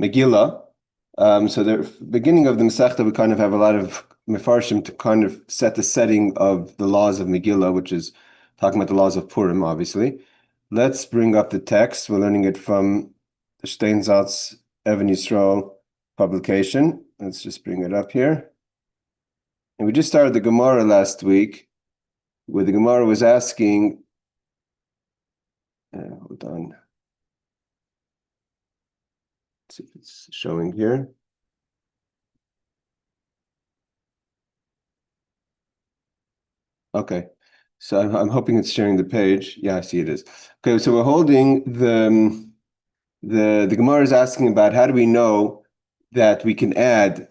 Megillah. So the beginning of the Masechta, we kind of have a lot of mefarshim to kind of set the setting of the laws of Megillah, which is talking about the laws of Purim, obviously. Let's bring up the text. We're learning it from the Steinsaltz Even Yisrael publication. Let's just bring it up here. And we just started the Gemara last week, where the Gemara was asking, hold on. Let's see if it's showing here. Okay, so I'm hoping it's sharing the page. Yeah, I see it is. Okay, so we're holding the Gemara is asking about how do we know that we can add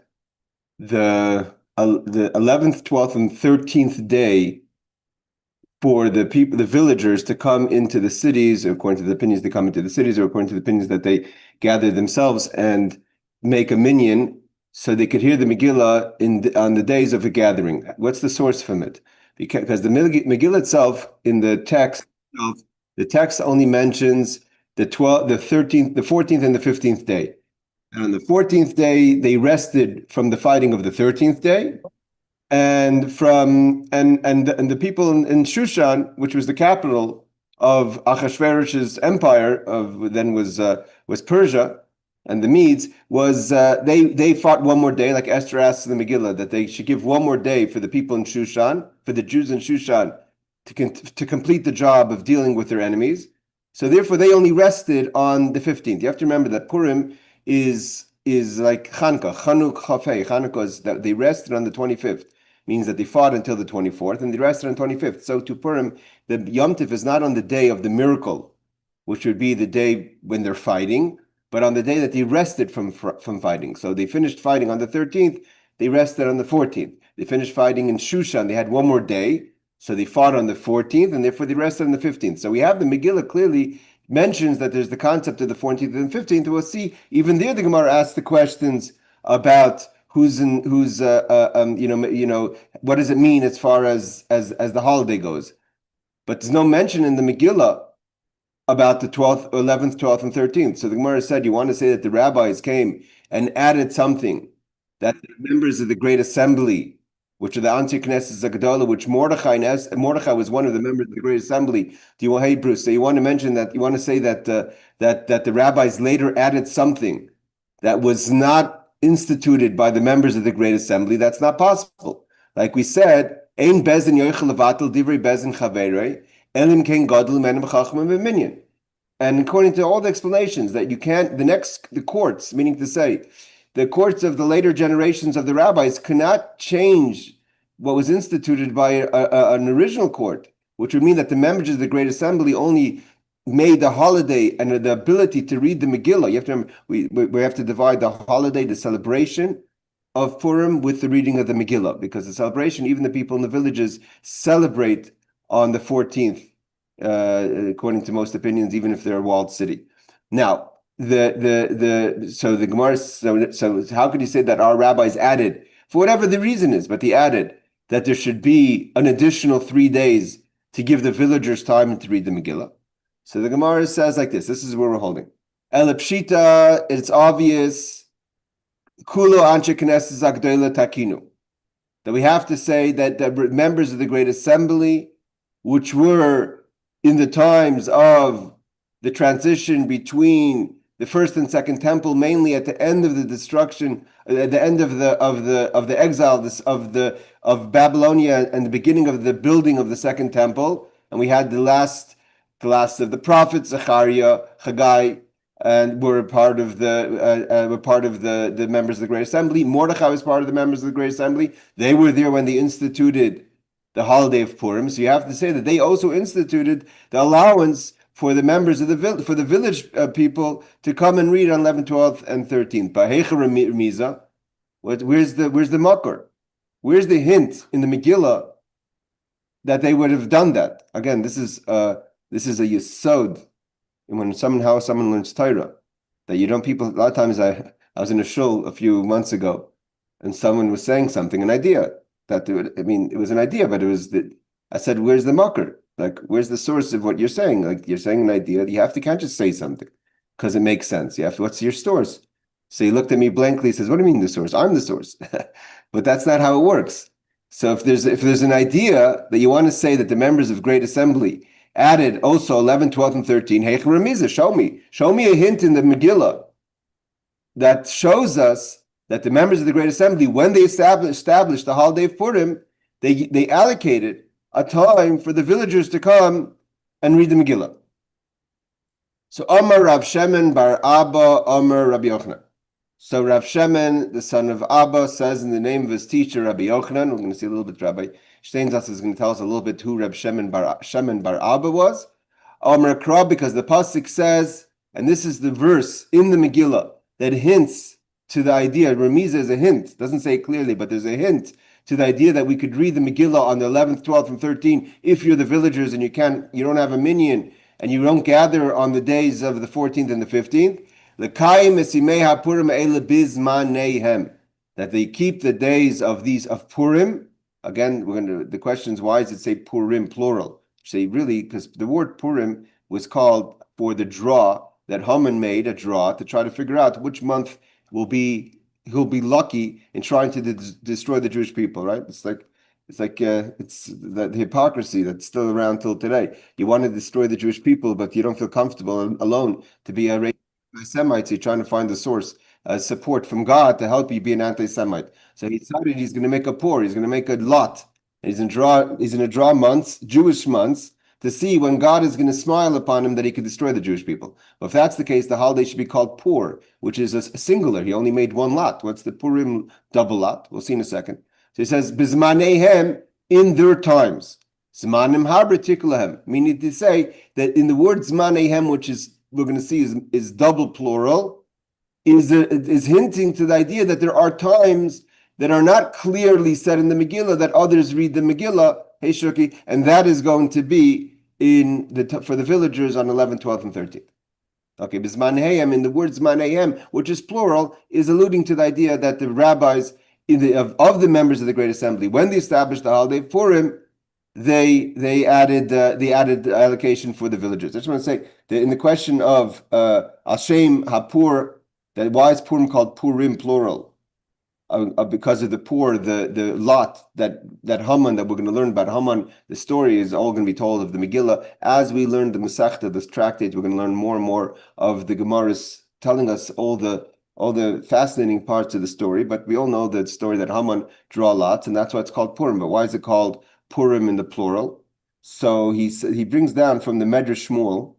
the 11th, 12th, and 13th day for the people, the villagers, to come into the cities, according to the opinions they come into the cities, or according to the opinions that they gather themselves and make a minyan, so they could hear the Megillah on the days of the gathering. What's the source from it? Because the Megillah itself, in the text only mentions the 12th, the 13th, the 14th, and the 15th day. And on the 14th day, they rested from the fighting of the 13th day. And the people in Shushan, which was the capital of Achashverosh's empire, was Persia, and the Medes, they fought one more day, like Esther asks in the Megillah, that they should give one more day for the people in Shushan, for the Jews in Shushan, to complete the job of dealing with their enemies. So therefore, they only rested on the 15th. You have to remember that Purim is like Chanukah. Chanukah is that they rested on the 25th. Means that they fought until the 24th and they rested on the 25th. So to Purim, the Yom Tif is not on the day of the miracle, which would be the day when they're fighting, but on the day that they rested from fighting. So they finished fighting on the 13th, they rested on the 14th. They finished fighting in Shushan, they had one more day, so they fought on the 14th, and therefore they rested on the 15th. So we have the Megillah clearly mentions that there's the concept of the 14th and 15th. We'll see, even there the Gemara asks the questions about what does it mean as far as the holiday goes? But there's no mention in the Megillah about the 12th, 11th, 12th, and 13th. So the Gemara said, you want to say that the rabbis came and added something, that the members of the Great Assembly, which are the Anshe Knesset Zagdola, which Mordechai was one of the members of the Great Assembly. Do you want, hey Bruce? So you want to mention that? You want to say that that the rabbis later added something that was not instituted by the members of the Great Assembly? That's not possible. Like we said, Ein bezin yochel levatel divrei bezin chaverei elim ken gadol menem chachmim v'minyan. And according to all the explanations that you can't, the courts, meaning to say, the courts of the later generations of the rabbis cannot change what was instituted by an original court, which would mean that the members of the Great Assembly only made the holiday and the ability to read the Megillah. You have to remember, we have to divide the holiday, the celebration of Purim, with the reading of the Megillah, because the celebration, even the people in the villages celebrate on the 14th, according to most opinions, even if they're a walled city. Now, so the Gemara, so how could you say that our rabbis added, for whatever the reason is, but they added that there should be an additional 3 days to give the villagers time to read the Megillah? So the Gemara says like this. This is where we're holding. Elepshita, it's obvious. Kulo anshe knesset zagdola takinu. That we have to say that the members of the Great Assembly, which were in the times of the transition between the first and second temple, mainly at the end of the destruction, at the end of the exile of Babylonia, and the beginning of the building of the second temple, and we had the last of the prophets, Zechariah, Haggai, and were part of the members of the Great Assembly. Mordechai was part of the members of the Great Assembly. They were there when they instituted the holiday of Purim. So you have to say that they also instituted the allowance for the members of the village people to come and read on 11th, 12th, and 13th. Where's the makor? Where's the hint in the Megillah that they would have done that? Again, this is a yesod. And when someone learns Torah, that you don't, people, a lot of times I was in a shul a few months ago, and someone was saying something, an idea, it was an idea, but I said, where's the makor? Like, where's the source of what you're saying? Like, you're saying an idea, can't just say something. because it makes sense. Yeah, what's your source? So he looked at me blankly, he says, what do you mean the source? I'm the source. But that's not how it works. So if there's an idea that you want to say that the members of Great Assembly added also 11, 12, and 13, hey, show me a hint in the Megillah that shows us that the members of the Great Assembly, when they established the holiday of Purim, they allocated a time for the villagers to come and read the Megillah. So Amar Rav Shemen bar Abba, Amar Rabbi Yochanan. So Rav Shemen, the son of Abba, says in the name of his teacher, Rabbi Yochanan, we're going to see a little bit, Rabbi Steinsaltz is going to tell us a little bit who Rav Shemen bar Abba was. Amar Krab, because the pasuk says, and this is the verse in the Megillah that hints to the idea, Remiza is a hint, doesn't say it clearly, but there's a hint to the idea that we could read the Megillah on the 11th, 12th, and 13th if you're the villagers and you don't have a minyan and you don't gather on the days of the 14th and the 15th. That they keep the days of Purim. Again, the question is, why does it say Purim plural? Say really, because the word Purim was called for the draw that Haman made, a draw to try to figure out which month he'll be lucky in trying to destroy the Jewish people, right? It's the hypocrisy that's still around till today. You want to destroy the Jewish people, but you don't feel comfortable alone to be a anti-Semite. So you're trying to find the source, support from God to help you be an anti-Semite. So he decided he's going to make a pour. He's going to make a lot. He's going to draw months, Jewish months, to see when God is going to smile upon him that he could destroy the Jewish people. Well, if that's the case, the holiday should be called Pur, which is a singular. He only made one lot. What's the Purim double lot? We'll see in a second. So he says, Bizmanehem, in their times. Zmanim habritiklahem, meaning to say that in the word Zmanehem, which is, we're going to see, is double plural, is hinting to the idea that there are times that are not clearly said in the Megillah, that others read the Megillah, hey Shuki, and that is going to be for the villagers on 11th, 12th, and 13th. Okay, Bizmanehim, in the word Zmanehim, which is plural, is alluding to the idea that the rabbis of the members of the Great Assembly, when they established the holiday of Purim, they added the allocation for the villagers. I just want to say that in the question of Hashem Hapur, that why is Purim called Purim plural? Because of the poor, the lot that Haman, that we're going to learn about Haman, the story is all going to be told of the Megillah. As we learn the Masechta, this tractate, we're going to learn more and more of the Gemaras telling us all the fascinating parts of the story. But we all know the story that Haman draw lots, and that's why it's called Purim. But why is it called Purim in the plural? So he brings down from the Medrash Shmuel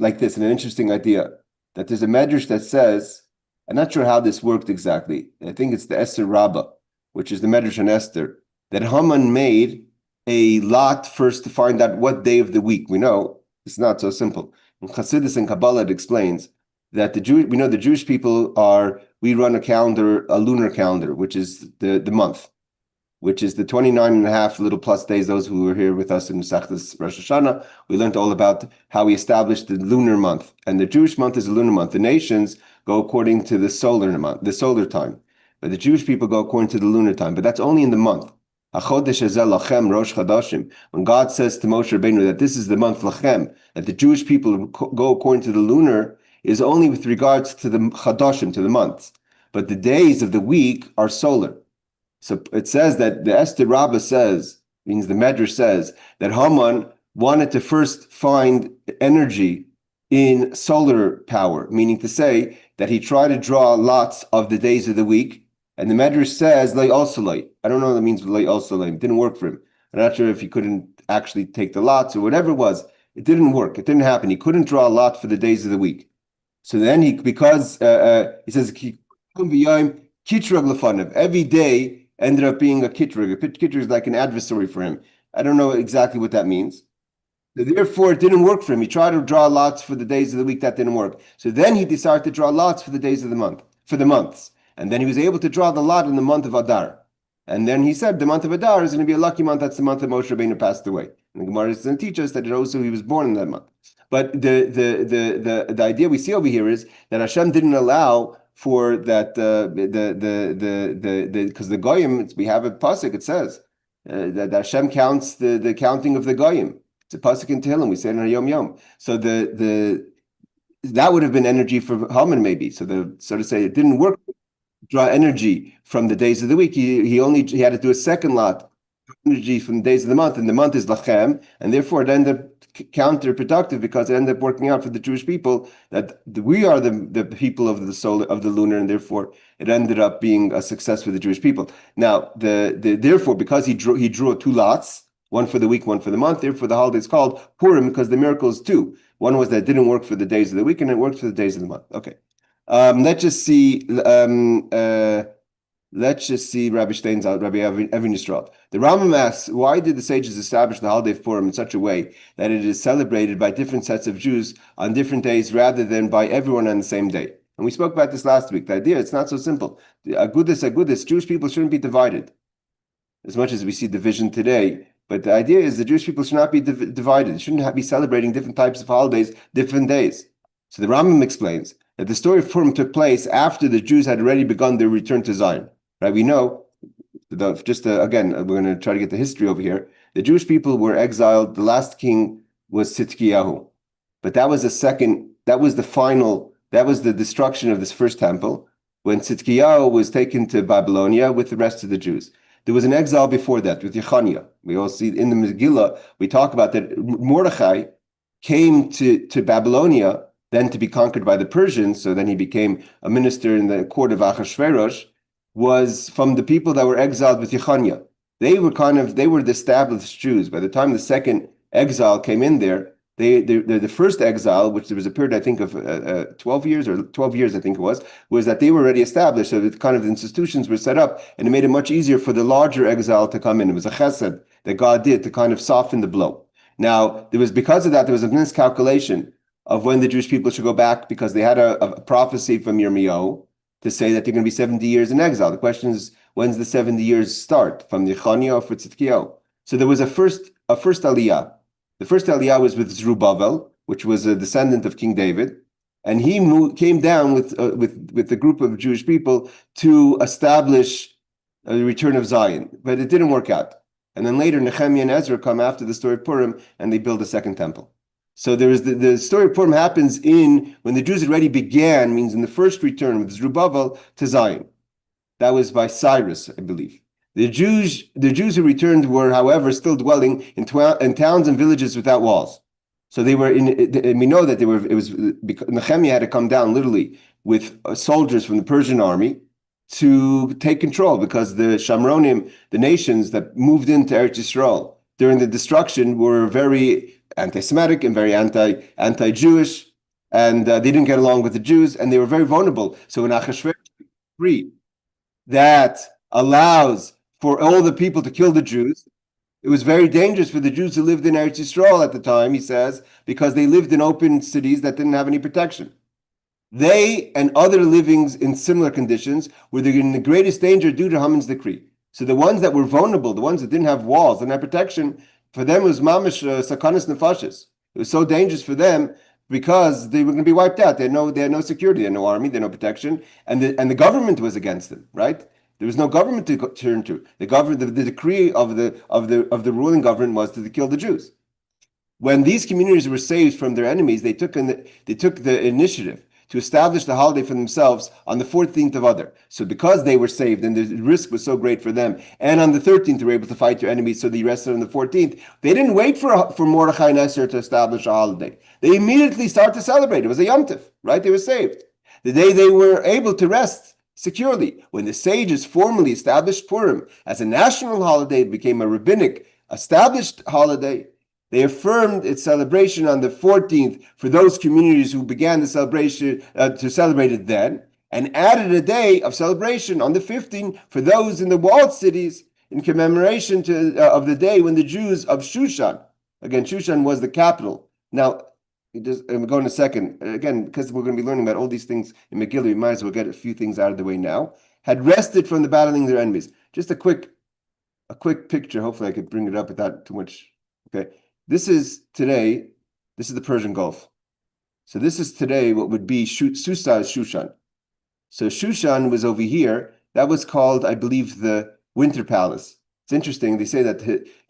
like this, an interesting idea, that there's a Medrash that says, I'm not sure how this worked exactly. I think it's the Esther Rabbah, which is the Medrash on Esther, that Haman made a lot first to find out what day of the week. We know it's not so simple. In Chassidus and Kabbalah, it explains that the Jewish people we run a calendar, a lunar calendar, which is the month, which is the 29 and a half little plus days. Those who were here with us in Masechtas Rosh Hashanah, we learned all about how we established the lunar month. And the Jewish month is a lunar month. The nations go according to the solar month, the solar time. But the Jewish people go according to the lunar time. But that's only in the month. When God says to Moshe Rabbeinu that this is the month Lachem, that the Jewish people go according to the lunar, is only with regards to the Chadashim, to the months. But the days of the week are solar. So it says that the Esther Rabbah means the Medrash says, that Haman wanted to first find energy in solar power, meaning to say that he tried to draw lots of the days of the week, and the Medrash says lay osalay. I don't know what that means. Lay osalay. It didn't work for him. I'm not sure if he couldn't actually take the lots or whatever it was. It didn't work. It didn't happen. He couldn't draw a lot for the days of the week. So then he says every day ended up being a kitrug. A kitrug is like an adversary for him. I don't know exactly what that means. So therefore, it didn't work for him. He tried to draw lots for the days of the week. That didn't work. So then he decided to draw lots for the days of the month, for the months. And then he was able to draw the lot in the month of Adar. And then he said the month of Adar is going to be a lucky month. That's the month that Moshe Rabbeinu passed away. And the Gemara is going to teach us that he was born in that month. But the idea we see over here is that Hashem didn't allow for that because the goyim, we have a pasuk. It says that Hashem counts the counting of the goyim. It's a pasuk in Tehillim. We say it in our Yom Yom. So that would have been energy for Haman maybe. So to say, it didn't work. Draw energy from the days of the week. He had to do a second lot energy from the days of the month, and the month is lachem, and therefore it ended up counterproductive because it ended up working out for the Jewish people that we are the people of the solar of the lunar, and therefore it ended up being a success for the Jewish people. Now therefore because he drew two lots, one for the week, one for the month. Therefore the holiday is called Purim because the miracle is two. One was that it didn't work for the days of the week, and it worked for the days of the month. Okay. Let's just see. Let's just see Rabbi Steinsaltz, Rabbi Evin Yisrael. The Rambam asks, why did the sages establish the holiday of Purim in such a way that it is celebrated by different sets of Jews on different days rather than by everyone on the same day? And we spoke about this last week. The idea, it's not so simple. Agudis, Jewish people shouldn't be divided as much as we see division today. But the idea is the Jewish people should not be divided. They shouldn't be celebrating different types of holidays, different days. So the Rambam explains that the story of Purim took place after the Jews had already begun their return to Zion. Right? We know, again, we're going to try to get the history over here. The Jewish people were exiled. The last king was Tzidkiyahu. But that was the destruction of this first temple when Tzidkiyahu was taken to Babylonia with the rest of the Jews. There was an exile before that with Yechaniah. We all see in the Megillah, we talk about that Mordechai came to Babylonia, then to be conquered by the Persians, so then he became a minister in the court of Achashverosh, was from the people that were exiled with Yechaniah. They were the established Jews. By the time the second exile came in there, the first exile, which there was a period, I think, of 12 years, I think it was that they were already established. So the kind of institutions were set up, and it made it much easier for the larger exile to come in. It was a chesed that God did to kind of soften the blow. Now, because of that, there was a miscalculation of when the Jewish people should go back, because they had a prophecy from Yirmiyahu to say that they're going to be 70 years in exile. The question is, when's the 70 years start? From Yechaniah or for Tzidkiyahu? So there was a first aliyah. The first aliyah was with Zerubbabel, which was a descendant of King David, and he came down with a group of Jewish people to establish the return of Zion, but it didn't work out. And then later, Nehemiah and Ezra come after the story of Purim, and they build a second temple. So there is the story of Purim happens when the Jews already began, means in the first return with Zerubbabel to Zion. That was by Cyrus, I believe. The Jews who returned were, however, still dwelling in towns and villages without walls. So they were and we know that Nehemiah had to come down literally with soldiers from the Persian army to take control, because the Shamronim, the nations that moved into Eretz Yisrael during the destruction, were very anti-Semitic and very anti-Jewish, and they didn't get along with the Jews, and they were very vulnerable. So when Achashverosh decree that allows for all the people to kill the Jews, it was very dangerous for the Jews who lived in Eretz Yisrael at the time, he says, because they lived in open cities that didn't have any protection. They and other livings in similar conditions were in the greatest danger due to Haman's decree. So the ones that were vulnerable, the ones that didn't have walls and had protection, for them it was mamish sakanas nefashis. It was so dangerous for them because they were going to be wiped out. They had no security, they had no army, they had no protection, and the government was against them. Right? There was no government to turn to. The decree of the ruling government was to kill the Jews. When these communities were saved from their enemies, they took the initiative to establish the holiday for themselves on the 14th of Adar. So because they were saved and the risk was so great for them, and on the 13th they were able to fight their enemies, so they rested on the 14th, they didn't wait for Mordechai and Esther to establish a holiday. They immediately started to celebrate. It was a Yom Tov, right? They were saved. The day they were able to rest securely, when the sages formally established Purim as a national holiday, it became a rabbinic established holiday. They affirmed its celebration on the 14th for those communities who began the celebration to celebrate it then, and added a day of celebration on the 15th for those in the walled cities in commemoration of the day when the Jews of Shushan, again, Shushan was the capital. Now, we'll go in a second. Again, because we're going to be learning about all these things in Megillah, we might as well get a few things out of the way now. Had rested from the battling their enemies. Just a quick picture. Hopefully I could bring it up without too much. Okay. This is the Persian Gulf. So this is today what would be Shushan. So Shushan was over here. That was called, I believe, the Winter Palace. It's interesting. They say that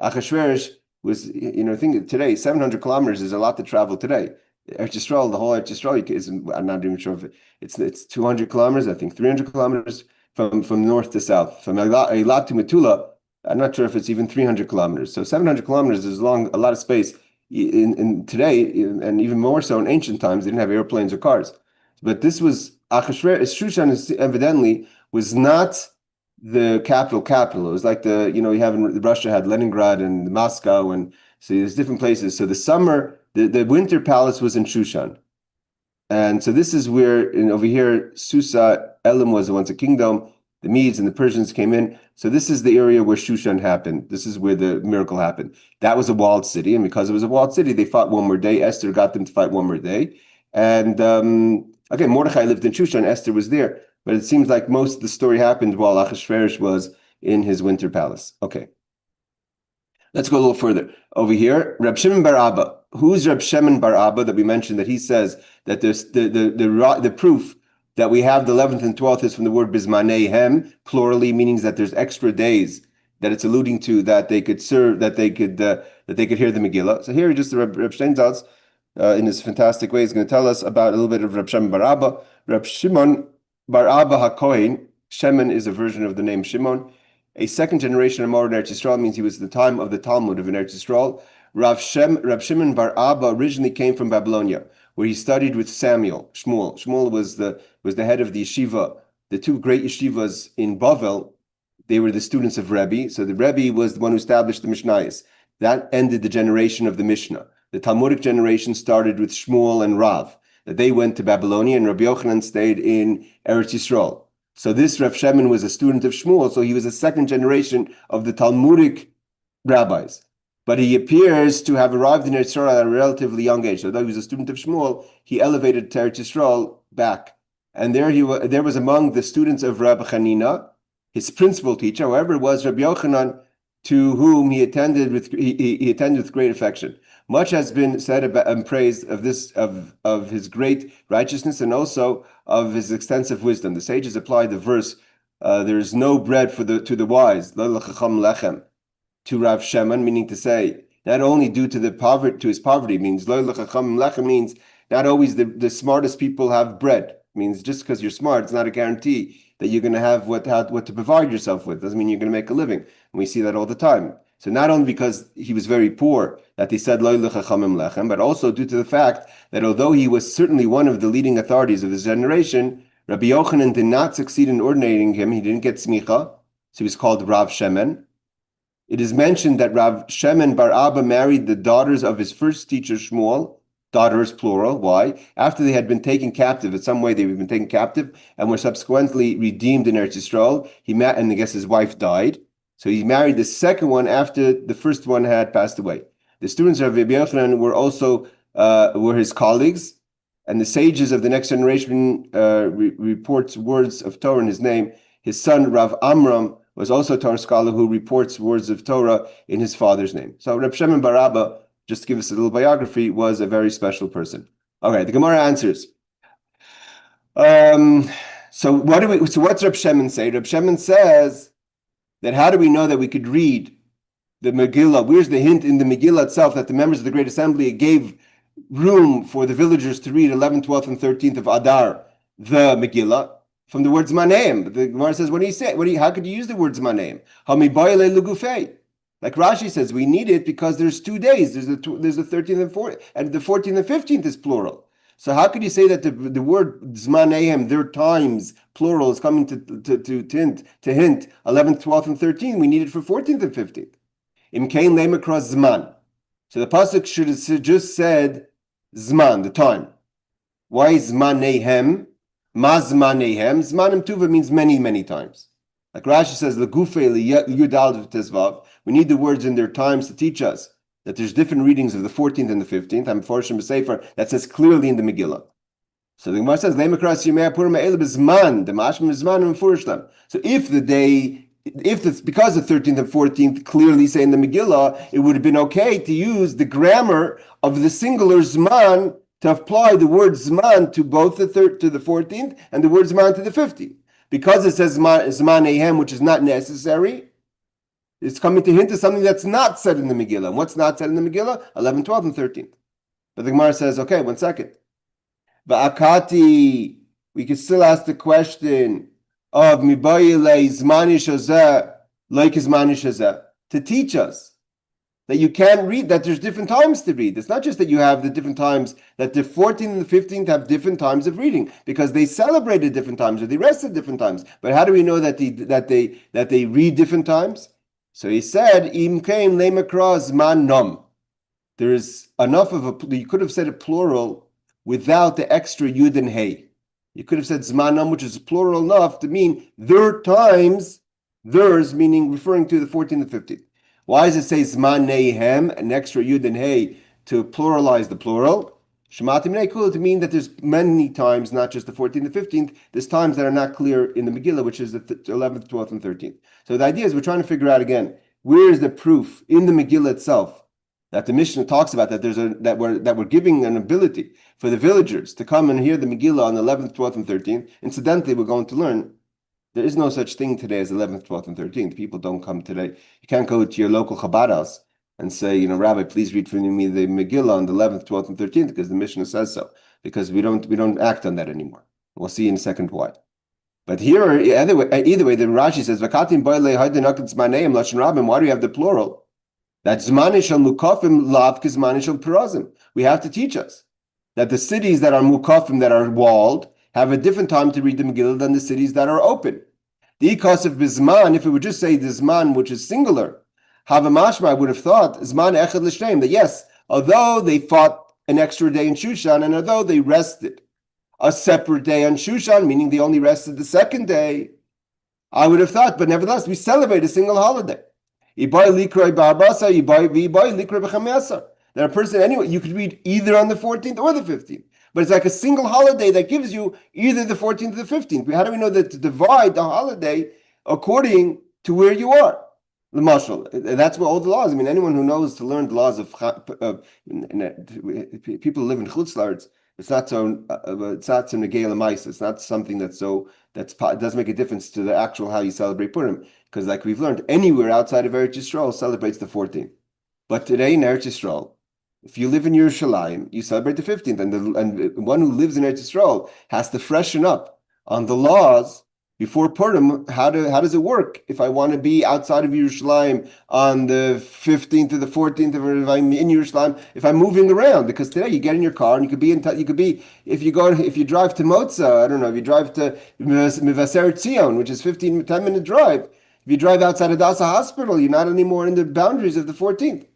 Achashverosh was, think today, 700 kilometers is a lot to travel today. Eretz Yisrael, the whole Eretz Yisrael is, I'm not even sure if it's 200 kilometers, I think 300 kilometers from north to south. From Eilat to Metula, I'm not sure if it's even 300 kilometers. So 700 kilometers is a lot of space in today, and even more so in ancient times. They didn't have airplanes or cars. But this was Achashverosh. Shushan evidently was not the capital. It was like you have in Russia had Leningrad and Moscow, and so there's different places. So the winter palace was in Shushan. And so this is where, over here, Susa, Elam was once a kingdom. The Medes and the Persians came in. So this is the area where Shushan happened. This is where the miracle happened. That was a walled city. And because it was a walled city, they fought one more day. Esther got them to fight one more day. And again, Mordechai lived in Shushan. Esther was there. But it seems like most of the story happened while Achashverosh was in his winter palace. Okay. Let's go a little further. Over here, Reb Shimon bar Abba. Who's Reb Shimon bar Abba that we mentioned that he says that there's the proof that we have the 11th and 12th is from the word bismaneihem, plurally, meaning that there's extra days that it's alluding to that they could serve, that they could hear the Megillah. So here, just Reb Steinsaltz, in his fantastic way, is going to tell us about a little bit of Reb Shimon bar Abba. Reb Shimon bar Abba HaKohen. Shimon is a version of the name Shimon. A second generation Amor in Eretz Yisrael means he was the time of the Talmud of Eretz Yisrael. Rab Shimon bar Abba originally came from Babylonia, where he studied with Shmuel. Shmuel was the head of the yeshiva. The two great yeshivas in Bavel, they were the students of Rebbe. So the Rebbe was the one who established the Mishnayos. That ended the generation of the Mishnah. The Talmudic generation started with Shmuel and Rav. That they went to Babylonia, and Rabbi Yochanan stayed in Eretz Yisrael. So this Rav Shimon was a student of Shmuel, so he was a second generation of the Talmudic rabbis. But he appears to have arrived in Eretz Yisrael at a relatively young age. So though he was a student of Shmuel, he elevated to Eretz Yisrael back. And there was among the students of Rabbi Hanina, his principal teacher, however, was Rabbi Yochanan, to whom he attended with great affection. Much has been said about and praised of his great righteousness and also of his extensive wisdom. The sages apply the verse, "There is no bread to the wise, lo l'chacham lechem," to Rav Shimon, meaning to say, not only due to his poverty, means lo l'chacham lechem means not always the smartest people have bread. It means just because you're smart, it's not a guarantee that you're going to have what to provide yourself with. Doesn't mean you're going to make a living. And we see that all the time. So not only because he was very poor that they said lo l'chachamim lechem, but also due to the fact that although he was certainly one of the leading authorities of his generation, Rabbi Yochanan did not succeed in ordinating him. He didn't get smicha, so he was called Rav Shimon. It is mentioned that Rav Shimon bar Abba married the daughters of his first teacher Shmuel, daughters plural. Why? After they had been taken captive, in some way they had been taken captive and were subsequently redeemed in Eretz Yisrael. He met, and I guess his wife died. So he married the second one after the first one had passed away. The students of Rabbi Yochanan were his colleagues, and the sages of the next generation reports words of Torah in his name. His son Rav Amram was also a Torah scholar who reports words of Torah in his father's name. So Reb Shimon bar Abba, just to give us a little biography, was a very special person. Okay, the Gemara answers. So what's Reb Shimon say? Reb Shimon says that how do we know that we could read the Megillah? Where's the hint in the Megillah itself that the members of the Great Assembly gave room for the villagers to read 11th, 12th, and 13th of Adar, the Megillah, from the word Zmaneim? But the Gemara says, how could you use the word Zmaneim? Like Rashi says, we need it because there's 2 days. There's the 13th and 14th, and the 14th and 15th is plural. So how could you say that the word Zmaneim, their times, plural, is coming to hint 11th, 12th, and 13th? We need it for 14th and 15th. Im kain lema across Zman. So the pasuk should have just said Zman, the time. Why Zmanehem? Ma Zmanehem. Zmanim tuva means many, many times. Like Rashi says, Yudal Tezvav. We need the words in their times to teach us that there's different readings of the 14th and the 15th. I'm Forshim B'Sefer, that says clearly in the Megillah. So the Gemara says, so because the 13th and 14th clearly say in the Megillah, it would have been okay to use the grammar of the singular Zman to apply the word Zman to both to the 14th and the word Zman to the 15th. Because it says Zman Ehem, which is not necessary, it's coming to hint to something that's not said in the Megillah. And what's not said in the Megillah? 11, 12, and 13. But the Gemara says, okay, 1 second. Va'akati, we could still ask the question of mibayile zmani shazeh, like zmani shazeh, to teach us that you can't read, that there's different times to read. It's not just that you have the different times, that the 14th and the 15th have different times of reading because they celebrated different times or they rested different times. But how do we know that they read different times? So he said, Im kaim lemakra zman nom. There is enough of a, you could have said a plural without the extra yud and hey. You could have said zman nom, which is plural enough to mean their times, theirs meaning referring to the 14th and 15th. Why does it say zman nehem, an extra yud and hey, to pluralize the plural? Shematim neikul, to mean that there's many times, not just the 14th and 15th, there's times that are not clear in the Megillah, which is the 11th, 12th, and 13th. So the idea is we're trying to figure out again, where is the proof in the Megillah itself that the Mishnah talks about that we're giving an ability for the villagers to come and hear the Megillah on the 11th, 12th, and 13th. Incidentally, we're going to learn there is no such thing today as 11th, 12th, and 13th. People don't come today. You can't go to your local Chabad house and say, Rabbi, please read for me the Megillah on the 11th, 12th, and 13th because the Mishnah says so. Because we don't act on that anymore. We'll see in a second why. But here, either way, the Rashi says, "Vakatim boile haydinakim zmaneim lashon rabim." Why do we have the plural? That zmani shel mukafim lav kizmani shel perazim. We have to teach us that the cities that are mukafim, that are walled, have a different time to read the Megillah than the cities that are open. The ikos of bizman, if it would just say the zman, which is singular, havamashma, I would have thought zman echad l'shneim, that yes, although they fought an extra day in Shushan, and although they rested a separate day on Shushan, meaning they only rested the second day, I would have thought, but nevertheless, we celebrate a single holiday. That a person, anyway, you could read either on the 14th or the 15th. But it's like a single holiday that gives you either the 14th or the 15th. How do we know that to divide the holiday according to where you are? The mashal. That's what all the laws. I mean, anyone who knows to learn the laws of people who live in chutzlarts, it's not so negei l'maisa. It's not something it doesn't make a difference to the actual how you celebrate Purim. Because like we've learned, anywhere outside of Eretz Yisrael celebrates the 14th. But today in Eretz Yisrael, if you live in Yerushalayim, you celebrate the 15th, and one who lives in Eretz Yisrael has to freshen up on the laws before Purim. How does it work if I want to be outside of Yerushalayim on the 15th or the 14th, or if I'm in Yerushalayim, if I'm moving around? Because today you get in your car and you could be if you drive to Motza, I don't know, if you drive to Mivaseret Zion, which is 10-minute drive. If you drive outside of Dasa Hospital, you're not anymore in the boundaries of the 14th.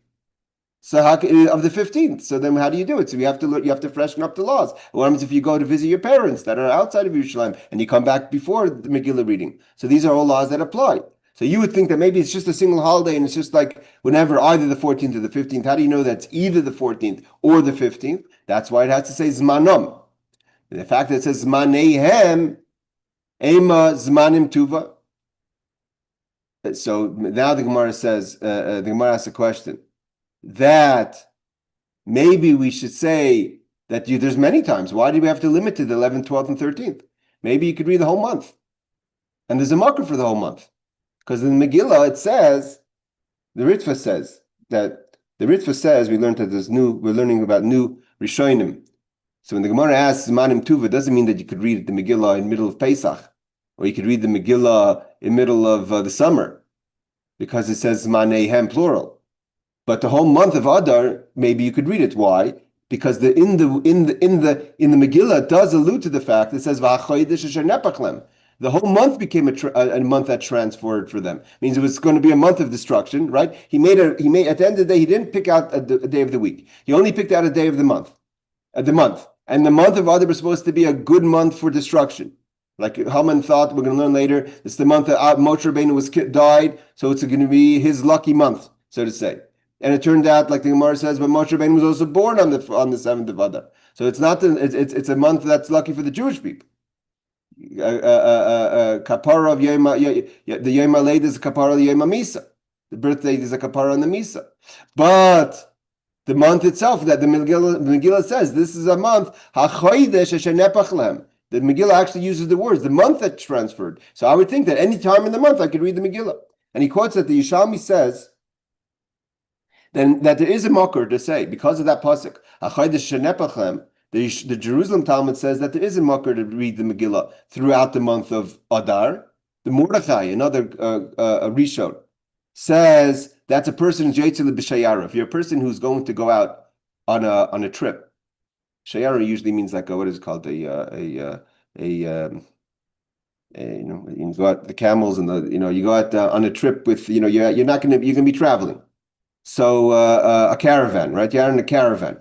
So of the 15th. So then how do you do it? So you have to freshen up the laws. What happens if you go to visit your parents that are outside of Yerushalayim and you come back before the Megillah reading? So these are all laws that apply. So you would think that maybe it's just a single holiday and it's just like whenever either the 14th or the 15th. How do you know that's either the 14th or the 15th? That's why it has to say zmanom. And the fact that it says zmanehem, ema zmanim tuva. So now the Gemara says, the Gemara asks a question. That maybe we should say that there's many times. Why do we have to limit to the 11th, 12th, and 13th? Maybe you could read the whole month. And there's a marker for the whole month. Because in the Megillah, it says, the Ritva says, we learned that we're learning about new Rishonim. So when the Gemara asks Zmanim Tuva, it doesn't mean that you could read the Megillah in the middle of Pesach, or you could read the Megillah in the middle of the summer, because it says Zmanehem plural. But the whole month of Adar, maybe you could read it. Why? Because in the Megillah it does allude to the fact that it says the whole month became a month that transferred for them. It means it was going to be a month of destruction, right? He made at the end of the day, he didn't pick out a day of the week. He only picked out a day of the month. And the month of Adar was supposed to be a good month for destruction. Like Haman thought, we're going to learn later, it's the month that Moshe Rabbeinu died, so it's going to be his lucky month, so to say. And it turned out, like the Gemara says, but Moshe Rabbeinu was also born on the 7th of Adar. So it's not it's a month that's lucky for the Jewish people. Kapara of the Yom HaLeid is a kapara of the Yom HaMisa. The birthday is a kapara on the Misa. But the month itself, that the Megillah says, this is a month, HaChodesh Asher Nepach Lem. The Megillah actually uses the words, the month that transferred. So I would think that any time in the month I could read the Megillah. And he quotes that the Yishalmi says then that there is a makor to say, because of that pasuk, the Jerusalem Talmud says that there is a makor to read the Megillah throughout the month of Adar. The Mordechai, another Rishon, says that's a person b'shayara. If you're a person who's going to go out on a trip, shayara usually means like what is it called, you go out the camels and you go out on a trip with you're gonna be traveling, so a caravan, right? You're in a caravan.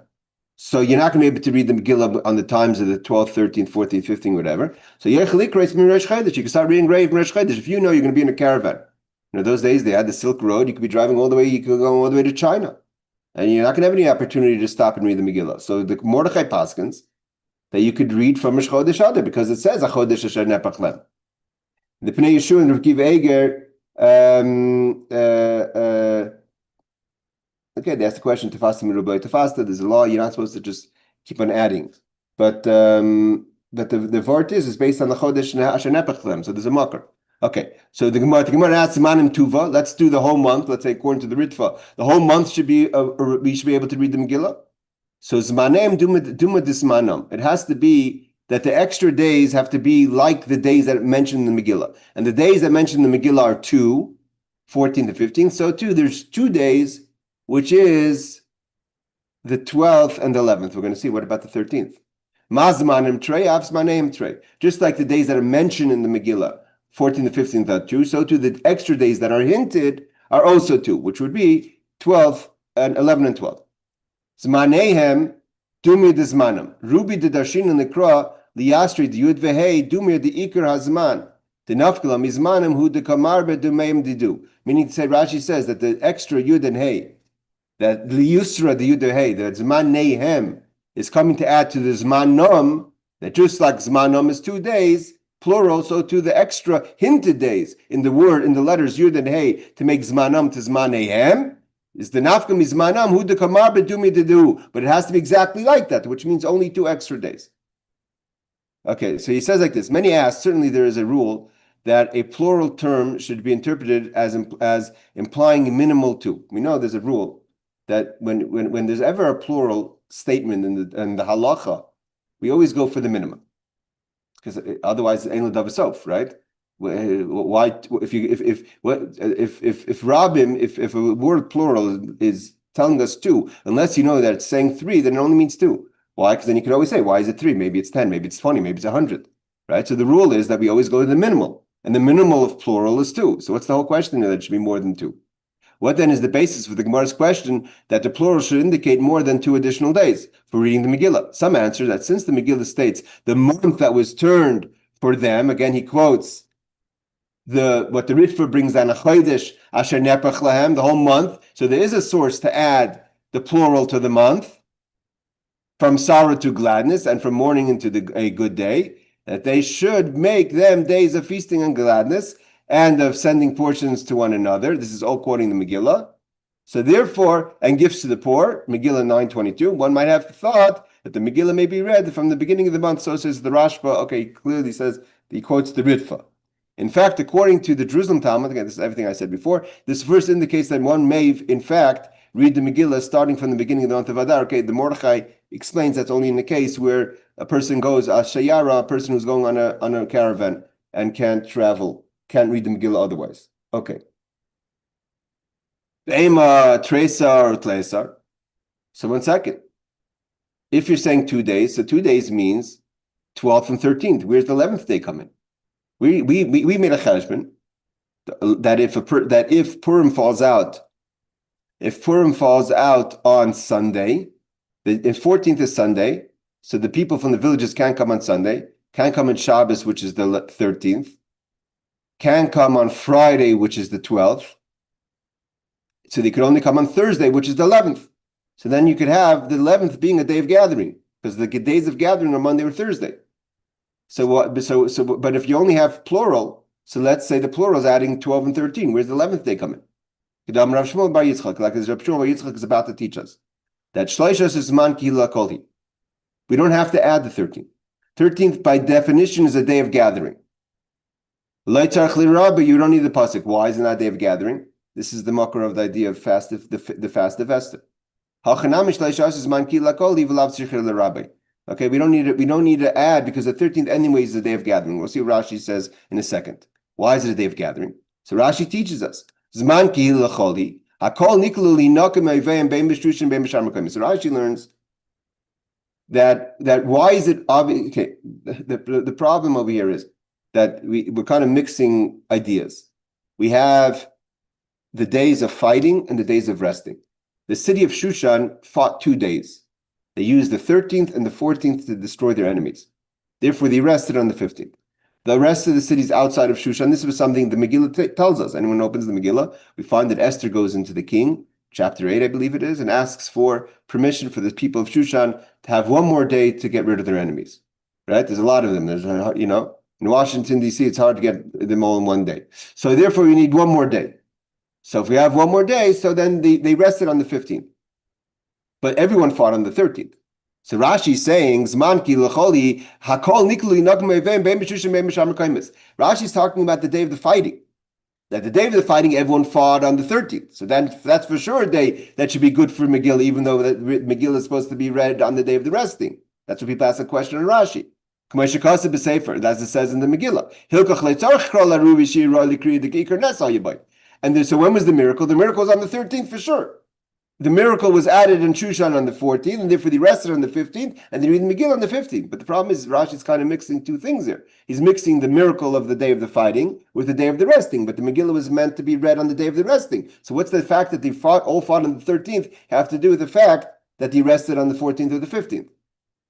So you're not going to be able to read the Megillah on the times of the 12th, 13th, 14th, 15th, whatever. So you can start reading Grave Rosh Chodesh if you know you're going to be in a caravan. Those days they had the Silk Road. You could be driving all the way. You could go all the way to China, and you're not going to have any opportunity to stop and read the Megillah. So the Mordechai paskins that you could read from Rosh Chodesh Adar because it says Achodesh Asher Nepach Lem. The Pnei Yeshua and Rav Kiva Eger. Okay, they asked the question, Tefasta Mirubay Tefasta, there's a law, you're not supposed to just keep on adding. But the vart is based on the Chodesh Asher Nepach Lem, so there's a makar. Okay, so the Gemara asks Zmanim Tuva, let's do the whole month, let's say according to the Ritva. The whole month should be, we should be able to read the Megillah. So Zmanem Duma Dismanam. It has to be that the extra days have to be like the days that mentioned in the Megillah. And the days that mentioned in the Megillah are 2, 14 to 15. So there's 2 days, which is the 12th and the 11th. We're going to see what about the 13th. Mazmanim trey, avsmanim trey. Just like the days that are mentioned in the Megillah, 14 to 15th are 2, so too the extra days that are hinted are also 2, which would be 12 and 11 and 12. Zmanehem dumir dezmanam. Rubi de darshin and Nikreis liyastri de yud vehei dumir de ikar hazman. The nafkala mizmanim hu de kamarbe dumeim didu. Meaning to say, Rashi says that the extra yud and hey, that liyusra the yud and hey, that zman nehem is coming to add to the zman nom, that just like zman nom is 2 days, plural, so to the extra hinted days in the letters yud and hey to make zman nom to zman nehem, is the nafkam izmanam hu de kamarbe dumi didu. But it has to be exactly like that, which means only 2 extra days. Okay, so he says like this. Many ask, certainly there is a rule that a plural term should be interpreted as implying minimal 2. We know there's a rule that when there's ever a plural statement in the halacha, we always go for the minimum, because otherwise ein l'dav sof, right? Why if rabim, if a word plural is telling us 2, unless you know that it's saying 3, then it only means 2. Why? Because then you could always say, why is it 3? Maybe it's 10, maybe it's 20, maybe it's 100, right? So the rule is that we always go to the minimal. And the minimal of plural is 2. So what's the whole question there that it should be more than 2? What then is the basis for the Gemara's question that the plural should indicate more than 2 additional days for reading the Megillah? Some answer that since the Megillah states the month that was turned for them, again he quotes what the Ritva brings down, a chodesh asher nepach lahem, the whole month. So there is a source to add the plural to the month, from sorrow to gladness and from mourning into a good day, that they should make them days of feasting and gladness and of sending portions to one another. This is all quoting the Megillah. So therefore, and gifts to the poor, Megillah 9:22, one might have thought that the Megillah may be read from the beginning of the month. So says the Rashba. Okay, he clearly says, he quotes the Ritva. In fact, according to the Jerusalem Talmud, again, this is everything I said before, this verse indicates that one may, in fact, read the Megillah starting from the beginning of the month of Adar. Okay, the Mordechai explains that's only in the case where a person goes, a shayara, a person who's going on a caravan and can't travel, can't read the Megillah otherwise. Okay. Ema, Tresar, or Tlesar. So 1 second. If you're saying 2 days, so 2 days means 12th and 13th. Where's the 11th day coming? We made a cheshbon that if Purim falls out, on Sunday, if 14th is Sunday, so the people from the villages can't come on Sunday, can't come on Shabbos, which is the 13th, can't come on Friday, which is the 12th, so they could only come on Thursday, which is the 11th. So then you could have the 11th being a day of gathering, because the days of gathering are Monday or Thursday. But if you only have plural, so let's say the plural is adding 12 and 13. Where's the 11th day coming? Rav Shmuel Bar Yitzchak, like as Rav Shmuel Bar Yitzchak is about to teach us, that Shloishos is man kihila kolhi. We don't have to add the 13th. 13th, by definition, is a day of gathering. But you don't need the pasuk. Why is it not a day of gathering? This is the makar of the idea of fast, the fast of Esther. Okay, we don't need to add, because the 13th anyway is the day of gathering. We'll see what Rashi says in a second. Why is it a day of gathering? So Rashi teaches us. So Rashi learns that why is it obvious? Okay, the problem over here is that we're kind of mixing ideas. We have the days of fighting and the days of resting. The city of Shushan fought 2 days. They used the 13th and the 14th to destroy their enemies. Therefore, they rested on the 15th. The rest of the cities outside of Shushan, this was something the Megillah tells us. Anyone opens the Megillah, we find that Esther goes into the king, chapter 8, I believe it is, and asks for permission for the people of Shushan to have one more day to get rid of their enemies. Right? There's a lot of them. There's, in Washington, D.C., it's hard to get them all in one day. So therefore, we need one more day. So if we have one more day, so then they rested on the 15th. But everyone fought on the 13th. So Rashi is saying, Rashi is talking about the day of the fighting. That the day of the fighting, everyone fought on the 13th. So then that's for sure a day that should be good for Megillah, even though that Megillah is supposed to be read on the day of the resting. That's what people ask the question on Rashi. As it says in the Megillah. And so when was the miracle? The miracle was on the 13th for sure. The miracle was added in Shushan on the 14th, and therefore they rested on the 15th, and they read the Megillah on the 15th. But the problem is Rashi's kind of mixing two things here. He's mixing the miracle of the day of the fighting with the day of the resting, but the Megillah was meant to be read on the day of the resting. So what's the fact that they all fought on the 13th have to do with the fact that he rested on the 14th or the 15th?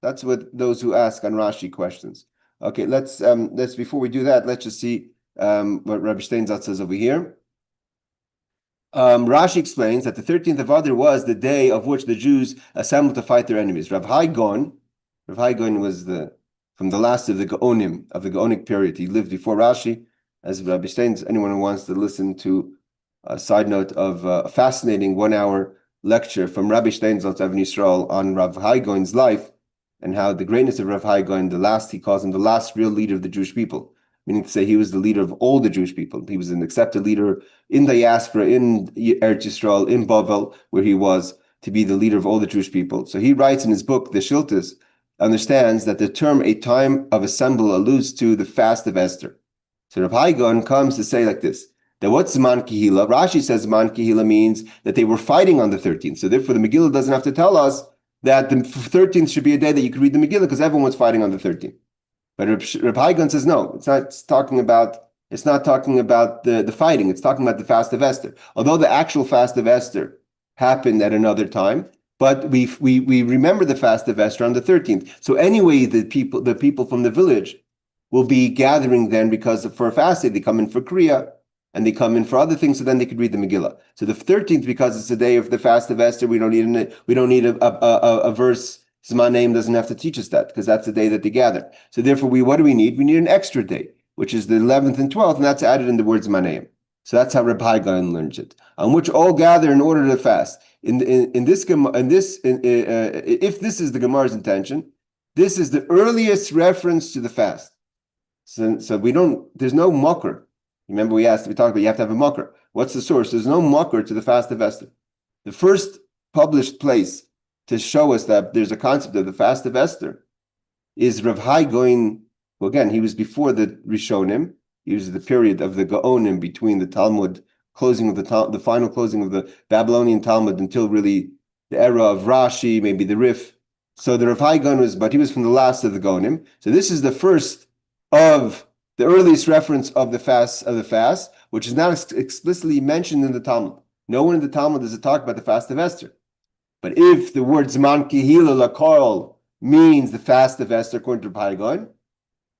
That's what those who ask on Rashi questions. Okay, let's before we do that, let's just see what Rabbi Steinsaltz says over here. Rashi explains that the 13th of Adar was the day of which the Jews assembled to fight their enemies. Rav Hai Gaon was from the last of the Gaonim, of the Gaonic period. He lived before Rashi. As Rabbi Steinsaltz, anyone who wants to listen to a side note of a fascinating 1-hour lecture from Rabbi Steinsaltz of Yisrael on Rav Hai Gaon's life and how the greatness of Rav Hai Gaon, he calls him the last real leader of the Jewish people. Meaning to say he was the leader of all the Jewish people. He was an accepted leader in diaspora, in Eretz Yisrael, in Bavel, where he was to be the leader of all the Jewish people. So he writes in his book, The Shiltas, understands that the term a time of assembly alludes to the fast of Esther. So Rav Hai Gaon comes to say like this, that what's Zman Kehila? Rashi says Zman Kehila means that they were fighting on the 13th. So therefore the Megillah doesn't have to tell us that the 13th should be a day that you could read the Megillah because everyone was fighting on the 13th. But Reb Hai Gaon says no. It's not talking about the fighting. It's talking about the fast of Esther. Although the actual fast of Esther happened at another time, but we remember the fast of Esther on the 13th. So anyway, the people from the village will be gathering then because for a fast day they come in for Kriya and they come in for other things. So then they could read the Megillah. So the 13th, because it's the day of the fast of Esther, we don't need a verse. Zman name doesn't have to teach us that because that's the day that they gather. So therefore, what do we need? We need an extra day, which is the 11th and 12th, and that's added in the word Zman name. So that's how Reb Hai Gaon learns it, on which all gather in order to fast. If this is the Gemara's intention, this is the earliest reference to the fast. So we don't. There's no makar. Remember, we talked about you have to have a makar. What's the source? There's no makar to the fast of Esther. The first published place to show us that there's a concept of the fast of Esther is Rav Hai Gaon. Well, again, he was before the Rishonim. He was the period of the Gaonim between the Talmud closing of the final closing of the Babylonian Talmud until really the era of Rashi, maybe the Rif. So the Rav Hai Gaon but he was from the last of the Gaonim. So this is the first of the earliest reference of the fast, which is not explicitly mentioned in the Talmud. No one in the Talmud does talk about the fast of Esther. But if the word Zman Kehila Lakol means the fast of Esther, according to Rav Hai Gaon,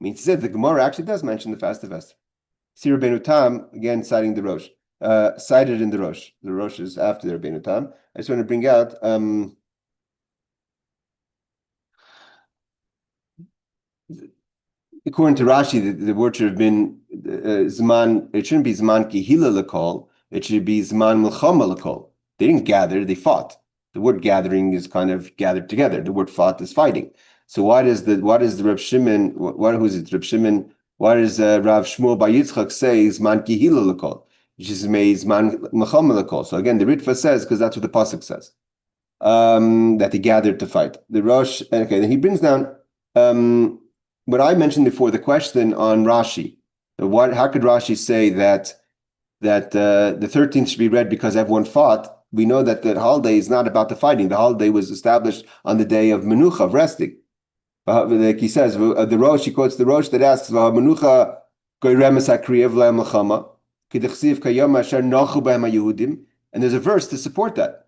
means that the Gemara actually does mention the fast of Esther. See Rabbeinu Tam, again citing the Rosh, cited in the Rosh. The Rosh is after the Rabbeinu Tam. I just want to bring out according to Rashi, the word should have been Zman, it shouldn't be Zman Kehila Lakol, it should be Zman Milchama Lakol. They didn't gather, they fought. The word gathering is kind of gathered together. The word fought is fighting. So why does the Reb Shimon? Who's it? Reb Shimon. Why does Rav Shmuel Bar Yitzchak say Zman Kehila Lakol? So again, the Ritva says, because that's what the Pasuk says, that he gathered to fight. The Rosh, okay, then he brings down what I mentioned before, the question on Rashi. How could Rashi say that the 13th should be read because everyone fought? We know that the holiday is not about the fighting. The holiday was established on the day of Menucha, of resting. Like he says, the Rosh, he quotes the Rosh that asks, Menucha goyremes hakriyev le'em l'chama, k'dechsiv kayom asher nochu b'hem haYehudim, and there's a verse to support that.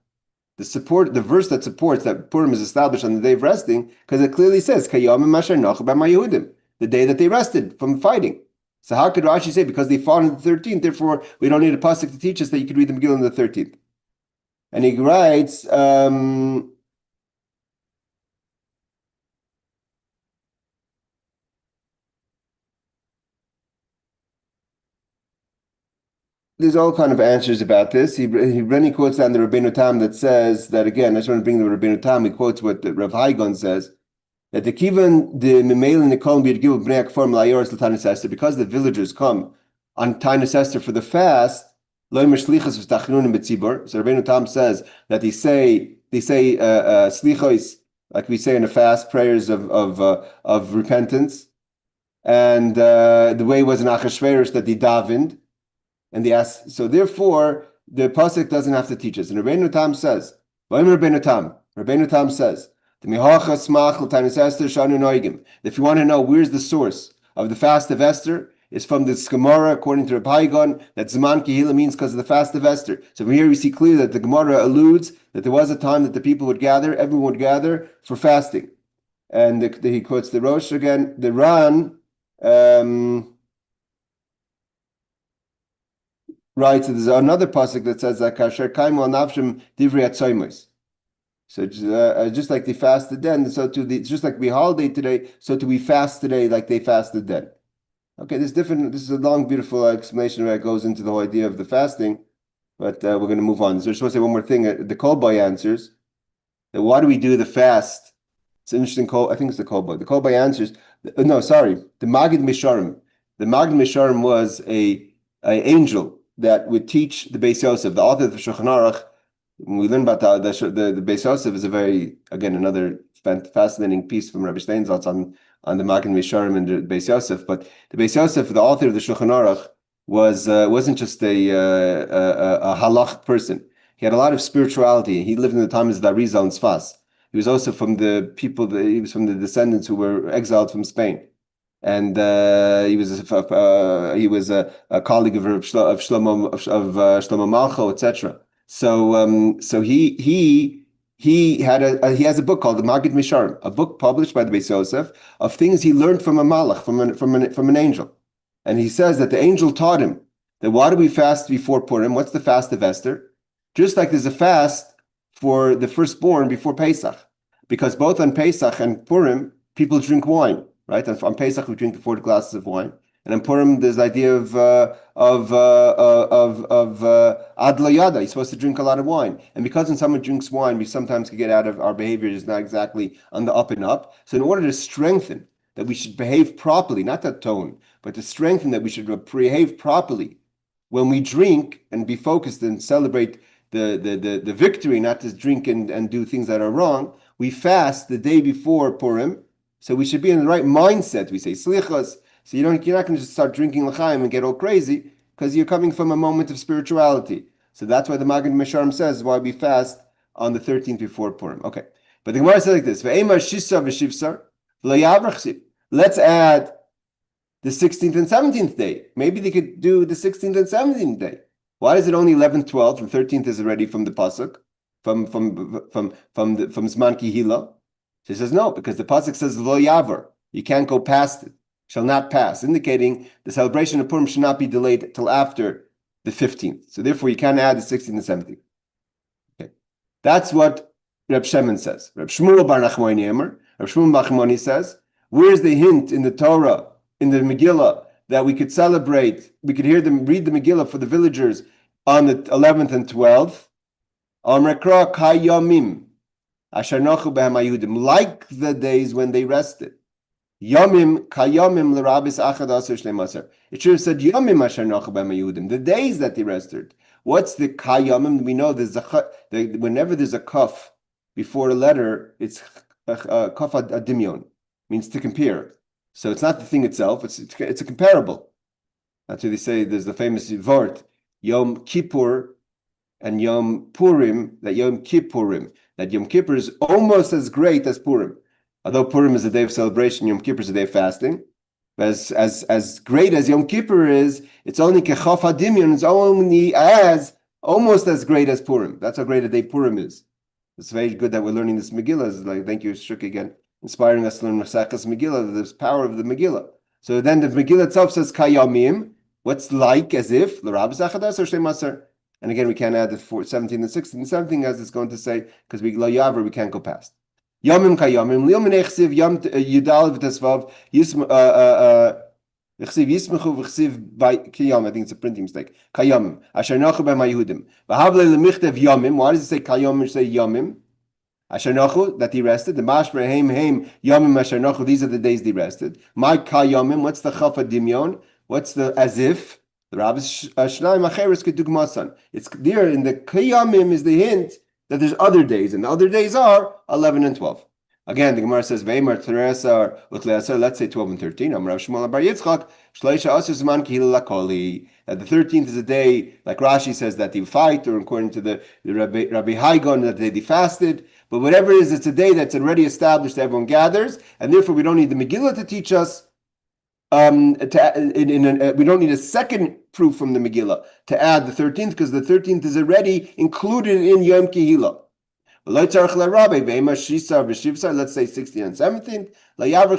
The verse that supports that Purim is established on the day of resting, because it clearly says kayom asher nochu b'hem haYehudim, the day that they rested from fighting. So how could Rashi say because they fought on the 13th, therefore we don't need a pasuk to teach us that you could read the Megillah on the 13th? And he writes, there's all kind of answers about this. He quotes down the Rabbeinu Tam that says that, again, I just want to bring the Rabbeinu Tam, he quotes what the Rav Haigon says, that the kivan the Memel and the Kol B'Yirgiv B'nei Akform Layoros L'Tanis Esther, because the villagers come on Tanis Esther for the fast, Lo Shlichas V'Tachnunim B'Tzibor. So Rabbeinu Tam says that they say slichos, like we say in a fast, prayers of repentance, and the way was in Achashverosh that they davened, and they asked. So therefore, the pasuk doesn't have to teach us. And Rabbeinu Tam says, Rabbeinu Tam says, if you want to know where's the source of the fast of Esther, is from the Gemara, according to Rabbi Haigon, that Zman Kehila means because of the fast of Esther. So from here we see clearly that the Gemara alludes that there was a time that the people would gather, everyone would gather for fasting. And he quotes the Rosh again, the Ran writes that there's another pasuk that says that Kasher Kaimu al Nafshim Divrei Atzoimos. So just like they fasted then, so just like we holiday today, so do we fast today like they fasted then. Okay, this is a long, beautiful explanation where it goes into the whole idea of the fasting, but we're going to move on. So I just want to say one more thing. The Kolboy answers that why do we do the fast? It's an interesting call. I think it's the Kolboy. The Kolboy answers, no, sorry, the Magid Misharim. The Magid Misharim was a angel that would teach the Beis Yosef, the author of the Shulchan Aruch. When we learn about the Beis Yosef is a very, again, another fascinating piece from Rabbi Steinsaltz on the Magen Misharim and the Beis Yosef. But the Beis Yosef, the author of the Shulchan Aruch, wasn't just a halachic person. He had a lot of spirituality. He lived in the times of the Arizal and Sfas. He was also from the people. He was from the descendants who were exiled from Spain, and he was a colleague of Shlomo Malcho, etc. So he has a book called the Magid Misharim, a book published by the Beis Yosef of things he learned from a malach, from an angel. And he says that the angel taught him that why do we fast before Purim? What's the fast of Esther? Just like there's a fast for the firstborn before Pesach, because both on Pesach and Purim, people drink wine, right? And on Pesach, we drink 40 glasses of wine. And in Purim, there's the idea of adlayada. You're supposed to drink a lot of wine. And because when someone drinks wine, we sometimes can get out of our behavior is not exactly on the up and up. So in order to strengthen that we should behave properly, not to tone, but to strengthen that we should behave properly when we drink and be focused and celebrate the victory, not to drink and do things that are wrong, we fast the day before Purim. So we should be in the right mindset. We say slichos. So you're not going to just start drinking l'chaim and get all crazy because you're coming from a moment of spirituality. So that's why the Magid Misharim says why we fast on the 13th before Purim. Okay, but the Gemara says like this: let's add the 16th and 17th day. Maybe they could do the 16th and 17th day. Why is it only 11th, 12th, and 13th is already from the pasuk from Zman Kehila? She says no, because the pasuk says lo yavar. You can't go past it. Shall not pass, indicating the celebration of Purim should not be delayed till after the 15th. So therefore, you can't add the 16th and 17th. Okay, that's what Reb Shemin says. Reb Shmuel Bar Nachmani Emer. Reb Shmuel Bar Nachmani says, where's the hint in the Torah, in the Megillah, that we could celebrate, we could hear them read the Megillah for the villagers on the 11th and 12th? Amrekra Kayamim, Asher Nochu Behem Hayudim, like the days when they rested. Yomim kayomim l'rabis achad aser shnei maser. It should have said Yomim asher nachu b'hem Yehudim, the days that they rested. What's the kayomim? We know there's whenever there's a kaf before a letter, it's kaf adimyon, means to compare. So it's not the thing itself; it's a comparable. That's why they say there's the famous vort Yom Kippur and Yom Purim. That Yom Kippur is almost as great as Purim. Although Purim is a day of celebration, Yom Kippur is a day of fasting. But as great as Yom Kippur is, it's only kechaf hadimyon. It's only almost as great as Purim. That's how great a day Purim is. It's very good that we're learning this Megillah. It's like, thank you, Shuk, again, inspiring us to learn Masechta Megillah. There's power of the Megillah. So then the Megillah itself says kayamim. What's like as if l'rabis achadas or shnei maser? And again, we can't add the 17th and 16th and 17th as it's going to say because we lo yaver, we can't go past. Yomim kayomim liyom nechsiv yom yudal v'tesvav v'chsiv yismechu v'chsiv by kayom. I think it's a printing mistake. Kayomim asher nachu b'hem Yehudim v'havle lemihtev yomim. Why does it say kayomim? Say yomim asher nachu, that he rested. The mashmer heim yomim asher nachu. These are the days they rested. My kayomim. What's the chaf adimyon? What's the as if? The rabbis shnayim acheres kedugmasan. It's there in the kayomim is the hint that there's other days, and the other days are 11 and 12. Again, the Gemara says, Ve'emar Teresa Utleasa, let's say 12 and 13. Amar Rav Shmuel bar Yitzchak, Shleisha Asher Zman Kihila Lakoli. That the 13th is a day, like Rashi says, that they fight, or according to the Rabbi Haigon, that they fasted. But whatever it is, it's a day that's already established, everyone gathers, and therefore we don't need the Megillah to teach us. We don't need a second proof from the Megillah to add the 13th, because the 13th is already included in Yom Kihila. Let's say 16th and 17th.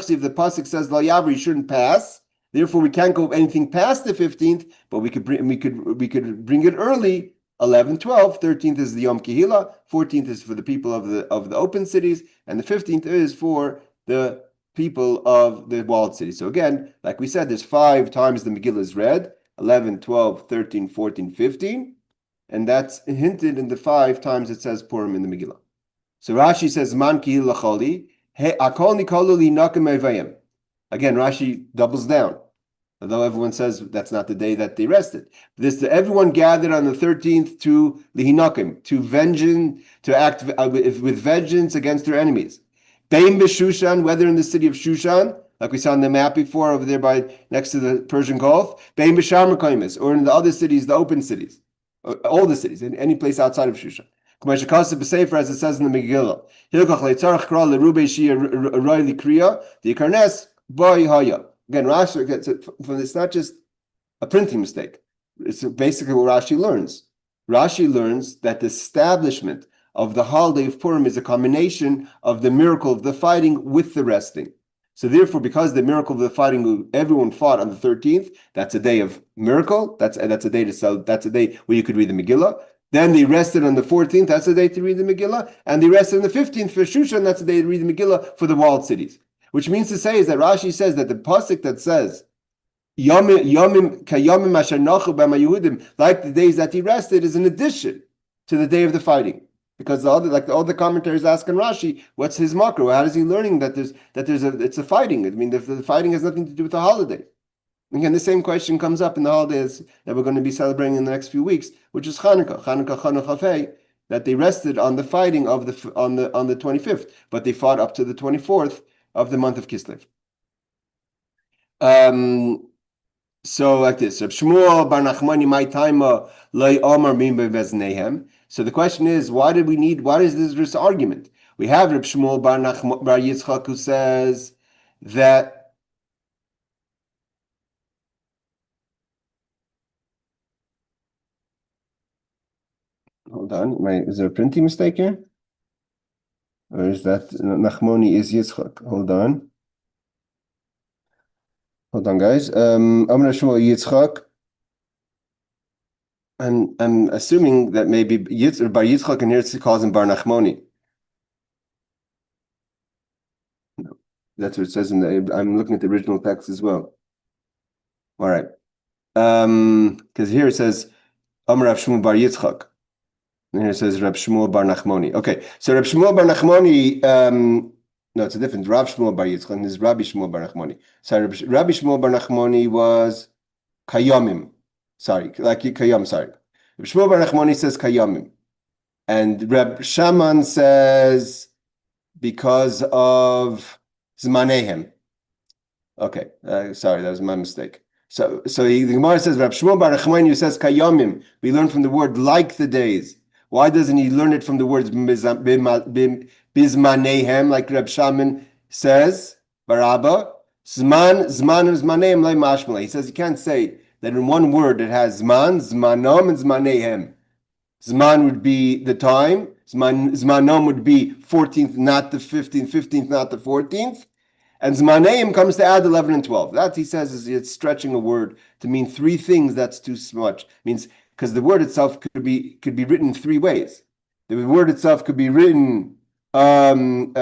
If the pasuk says La Yavri, you shouldn't pass. Therefore, we can't go anything past the 15th, but we could bring it early. 11, 12, 13th is the Yom Kihila, 14th is for the people of the open cities, and the 15th is for the people of the walled cities. So again, like we said, there's 5 times the Megillah is read: 11, 12, 13, 14, 15. And that's hinted in the 5 times it says Purim in the Megillah. So Rashi says, Man ki lacholi, akol nikolu li nakim evayim. Again, Rashi doubles down. Although everyone says that's not the day that they rested. Everyone gathered on the 13th to lihinakim, to vengeance, to act with vengeance against their enemies. Bein b'Shushan, whether in the city of Shushan, like we saw on the map before, over there next to the Persian Gulf, Bein b'Shar Mekoimis, or in the other cities, the open cities. All the cities, in any place outside of Shushan. As it says in the Megillah, again, Rashi gets it from, it's not just a printing mistake. It's basically what Rashi learns. Rashi learns that the establishment of the holiday of Purim is a combination of the miracle of the fighting with the resting. So therefore, because the miracle of the fighting, everyone fought on the 13th, that's a day of miracle. That's a day to sell. That's a day where you could read the Megillah. Then they rested on the 14th. That's a day to read the Megillah. And they rested on the 15th for Shushan. That's a day to read the Megillah for the walled cities. Which means to say is that Rashi says that the pasuk that says Yomim kayomim asher nachu b'hem Yehudim, like the days that he rested, is an addition to the day of the fighting. Because all the commentaries ask on Rashi, what's his makro? How is he learning that it's a fighting? I mean, the fighting has nothing to do with the holiday. Again, the same question comes up in the holidays that we're going to be celebrating in the next few weeks, which is Chanukah, that they rested on the fighting on the 25th, but they fought up to the 24th of the month of Kislev. So like this, Reb Shmuel bar Nachmani, my time loy omar min beveznehem. So the question is, what is this argument? We have Reb Shmuel bar Yitzchak who says that hold on, is there a printing mistake here? Or is that Nachmoni is Yitzchak? Hold on, guys. Amar Shmuel Yitzchak. I'm assuming that maybe Bar Yitzchak in here calls him Bar Nachmoni. No, that's what it says I'm looking at the original text as well. All right. Because here it says Amar Rav Shmuel Bar Yitzchak. And here it says Rab Shmuel bar Nachmoni. Okay, so Rab Shmuel bar Nachmoni, No, it's a different. Rav Shmuel Bar Yitzchak and is Rabbi Shmuel Bar Nachmani. Sorry, Rabbi Shmuel Bar Nachmani was Kayamim. Sorry, like Kayam, sorry. Rabbi Shmuel Bar Nachmani says Kayamim. And Reb Shaman says because of Zmanehem. Okay, sorry, that was my mistake. So the Gemara says, Reb Shmuel Bar Nachmani says Kayamim. We learn from the word like the days. Why doesn't he learn it from the words Bizmanehem, like Reb Shaman says, Barabba? Zmanehem lay mashmaleh. He says you can't say that in one word it has Zman, Zmanom, and Zmanehem. Zman would be the time, Zmanom would be 14th, not the 15th, 15th, not the 14th. And Zmaneim comes to add 11 and 12. That, he says, is it's stretching a word to mean three things. That's too much. Means because the word itself could be written three ways. The word itself could be written Zman.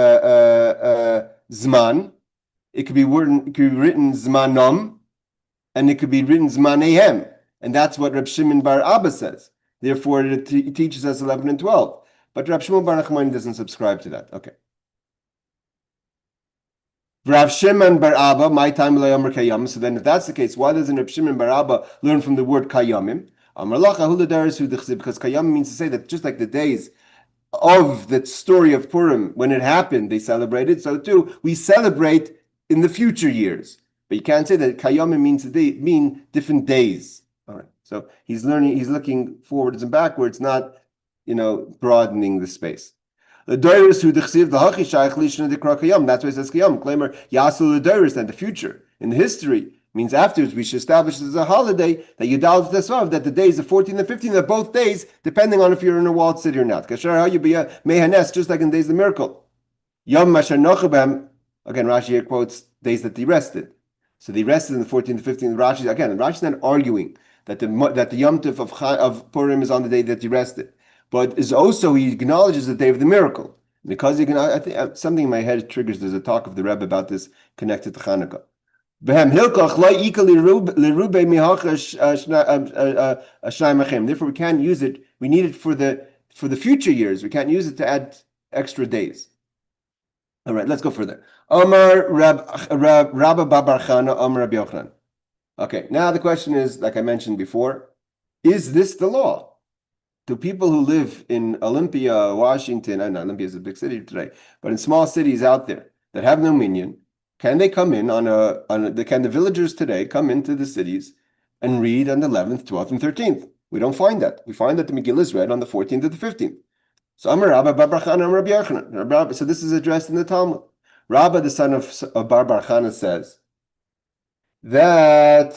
It could be written Zmanom, and it could be written Zmanehem. And that's what Reb Shimon Bar Abba says. Therefore, it teaches us 11 and 12. But Reb Shimon Bar Nachmani doesn't subscribe to that. Okay. Rav Shimon Bar Abba, my time Yomer Kayam. So then, if that's the case, why doesn't Rav Shimon Bar Abba learn from the word Kayamim? Because Kayam means to say that just like the days of the story of Purim, when it happened, they celebrated. So too, we celebrate in the future years. But you can't say that Kayamim mean different days. All right. So he's looking forwards and backwards, not broadening the space. The doiris who dechsiv the hachi shaykh lishna dekra kayam. That's why it says kayam. Claimer yasul the doiris, and the future in the history means afterwards we should establish as a holiday that Yudal Tesvav, that the days the 14th and 15th are both days, depending on if you're in a walled city or not. Kashar you be a mehanes, just like in days of the miracle. Yom mashar nochabem. Again, Rashi here quotes days that they rested. So they rested in the 14th and 15th. Rashi's not arguing that the Yom Tov of Purim is on the day that he rested. But is also, he acknowledges the day of the miracle. Because I think something in my head triggers, there's a talk of the Rebbe about this connected to Chanukah. Therefore, we can't use it. We need it for the future years. We can't use it to add extra days. All right, let's go further. Omar Rabba Bar Chana, Omar Rabbi Yochanan. Okay, now the question is, like I mentioned before, is this the law? Do people who live in Olympia, Washington, I know Olympia is a big city today, but in small cities out there that have no minyan, can they come in can the villagers today come into the cities and read on the 11th, 12th, and 13th? We don't find that. We find that the Megillah is read on the 14th or the 15th. So Amar Rabba Bar Bar Chana, Amar Rabbi Yochanan. So this is addressed in the Talmud. Rabba, the son of Bar Bar Chana, says that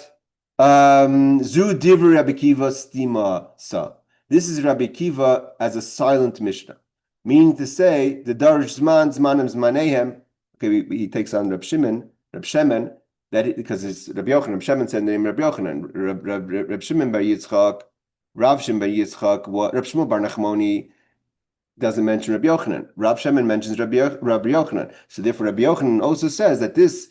Zu Divrei Rabbi Kiva Stima Sa. This is Rabbi Kiva as a silent Mishnah, meaning to say the Darish Zman, Zmanim, Zmanehem. Okay, he takes on Reb Shimon, that because it's Rabbi Yochanan. Reb Shimon said the name Rabbi Yochanan. Reb Shimon Bar Yitzchak, Rav Shimon Bar Yitzchak. Reb Shmuel Bar Nachmani doesn't mention Rabbi Yochanan. Rav Shimon mentions Rabbi Yochanan. So therefore, Rabbi Yochanan also says that this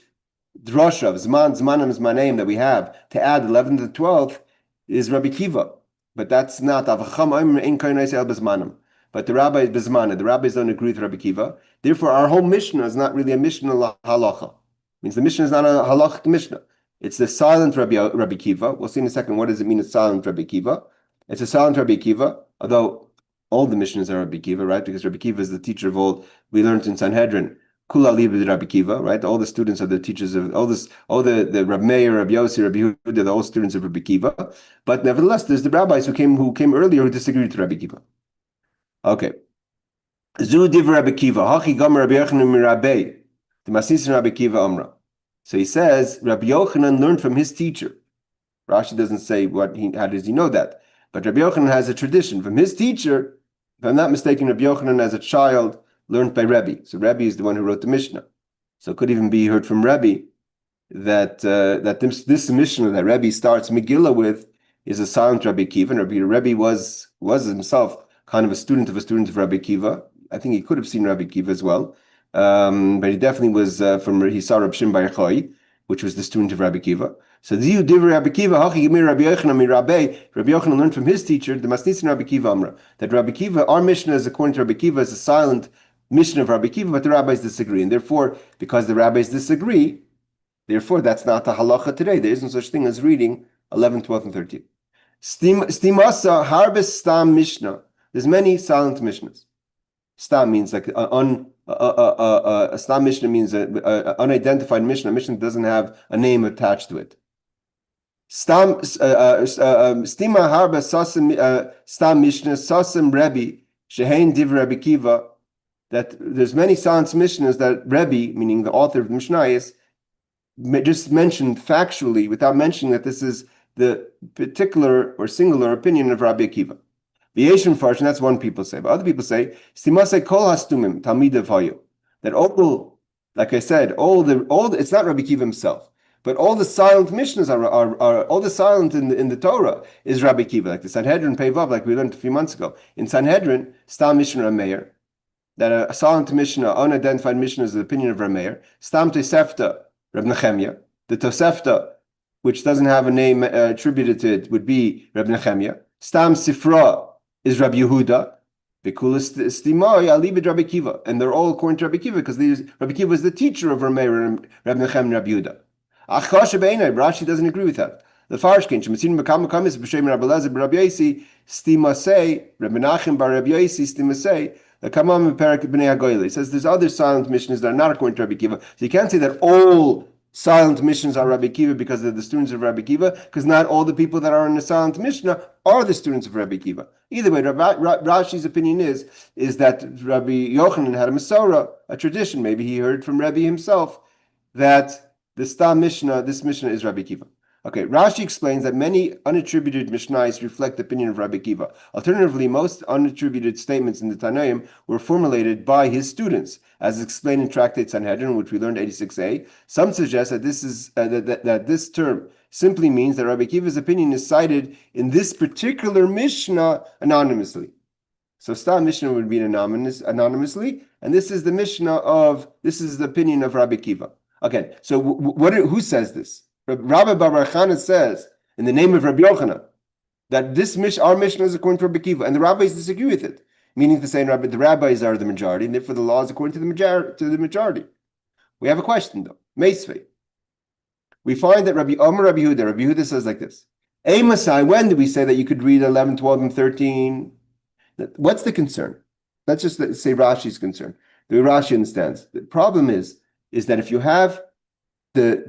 drasha of Zman, Zmanim, Zmanehem that we have to add 11th to 12th is Rabbi Kiva. But that's not Avacham Omer Ein Kainais El Bezmanim. But the rabbis Bezmana, the rabbis don't agree with Rabbi Kiva. Therefore, our whole Mishnah is not really a Mishnah halacha. Means the Mishnah is not a halachic Mishnah. It's the silent Rabbi Kiva. We'll see in a second what does it mean, a silent Rabbi Kiva. It's a silent Rabbi Kiva, although all the Mishnahs are Rabbi Kiva, right? Because Rabbi Kiva is the teacher of all. We learned in Sanhedrin. Kula Libid Rabbi Kiva, right? All the students are the teachers of all the Rabbi Meir, Rabbi Yossi, Rabbi Yehuda, they're all students of Rabbi Kiva. But nevertheless, there's the rabbis who came earlier who disagreed with Rabbi Kiva. Okay. Zu div Rabbi Kiva, hachi gam Rabbi Yochanan mirabei, the Masechta Rabbi Kiva Amra. So he says Rabbi Yochanan learned from his teacher. Rashi doesn't say how does he know that, but Rabbi Yochanan has a tradition from his teacher. If I'm not mistaken, Rabbi Yochanan as a child learned by Rebbe. So Rebbe is the one who wrote the Mishnah. So it could even be heard from Rebbe that this Mishnah that Rebbe starts Megillah with is a silent Rabbi Kiva. And Rebbe was himself kind of a student of Rabbi Kiva. I think he could have seen Rabbi Kiva as well. But he definitely was he saw Reb Shimon Bar Yochai, which was the student of Rabbi Kiva. So Ziyu Divrei Rabbi Kiva, Hachi Gemir Rabbi Yochanan Mirabei. Rabbi Yochanan learned from his teacher, the Masechta Rabbi Kiva Amra, that Rabbi Kiva, our Mishnah is according to Rabbi Kiva, is a silent Mishnah of Rabbi Akiva, but the rabbis disagree. And therefore, because the rabbis disagree, therefore that's not the halacha today. There isn't such thing as reading 11, 12, and 13. Stimasa harbes stam mishnah. There's many silent mishnahs. Stam means like a stam mishnah means an unidentified mishnah. A mishnah doesn't have a name attached to it. Stam stima harba stam mishnah sasim Rebbe shehein div Rabbi Akiva. That there's many silent mishnahs that Rebbe, meaning the author of the Mishnah, is just mentioned factually without mentioning that this is the particular or singular opinion of Rabbi Akiva. V'yeshim farsh, and that's one people say. But other people say, Stimase kol hastumim talmidav hayu. That all, like I said, all the it's not Rabbi Akiva himself, but all the silent mishnahs are all the silent in the Torah is Rabbi Akiva, like the Sanhedrin Peivav, like we learned a few months ago. In Sanhedrin, Stam Mishnah Rameir, that a silent mishnah, unidentified mishnah is the opinion of Rameir. Stam Tosefta, Reb Nechemia. The Tosefta, which doesn't have a name attributed to it, would be Reb Nechemia. Stam Sifra is Rabbi Yehuda. Bikulas Stimai Alibid Rabbi Akiva. And they're all according to Rabbi Akiva because Rabbi Akiva is the teacher of Rameir and Reb Nechem and Rabbi Yehuda. Achasha Beinai, Rashi doesn't agree with that. The Farshkin, Shematzin Makam Makamis, B'Shem Rabbi Lezer, Rabbi Yosi, Stimasei, Reb Menachem Bar Rabbi Yosi, Stimasei, the Kamam Perek B'nei HaGoyli. It says there's other silent missions that are not according to Rabbi Akiva. So you can't say that all silent missions are Rabbi Akiva because they're the students of Rabbi Akiva, because not all the people that are in the silent mishnah are the students of Rabbi Akiva. Either way, Rashi's opinion is that Rabbi Yochanan had a Masorah, a tradition, maybe he heard from Rabbi himself, that the Stam Mishnah, this Mishnah is Rabbi Akiva. Okay, Rashi explains that many unattributed Mishnais reflect the opinion of Rabbi Akiva. Alternatively, most unattributed statements in the Tanaim were formulated by his students, as explained in Tractate Sanhedrin, which we learned 86a. Some suggest that this is that this term simply means that Rabbi Akiva's opinion is cited in this particular Mishnah anonymously. So Stam Mishnah would be anonymously, and this is the opinion of Rabbi Akiva. Again, so who says this? Rabbi Bar Chana says, in the name of Rabbi Yochanan, that our Mishnah is according to Rabbi Akiva, and the rabbis disagree with it, meaning to say the rabbis are the majority, and therefore the law is according to the majority. We have a question though. Meisvei. We find that Rabbi Yehuda says like this: Ei Masai, when do we say that you could read 11, 12, and 13? What's the concern? Let's just say Rashi's concern. The way Rashi understands. The problem is that if you have this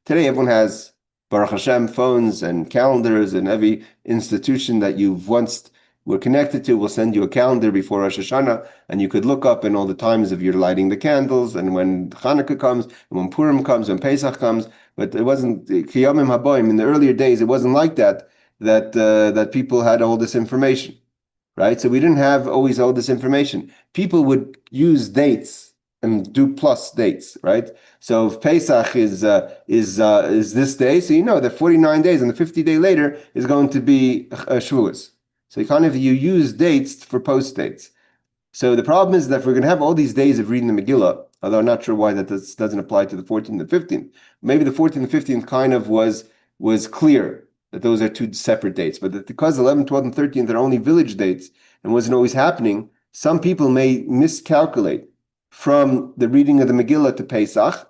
today, everyone has Baruch Hashem phones and calendars, and every institution that you've once were connected to will send you a calendar before Rosh Hashanah, and you could look up in all the times of your lighting the candles, and when Hanukkah comes, and when Purim comes, when Pesach comes. But it wasn't Kiyamim Haboim in the earlier days. It wasn't like that people had all this information, right? So we didn't have always all this information. People would use dates and do plus dates, right? So if Pesach is this day, so you know that 49 days and the 50 day later is going to be Shavuos. So you use dates for post dates. So the problem is that if we're going to have all these days of reading the Megillah, although I'm not sure why that doesn't apply to the 14th and 15th. Maybe the 14th and 15th kind of was clear that those are two separate dates, but that because 11, 12, and 13th are only village dates and wasn't always happening, some people may miscalculate from the reading of the Megillah to Pesach.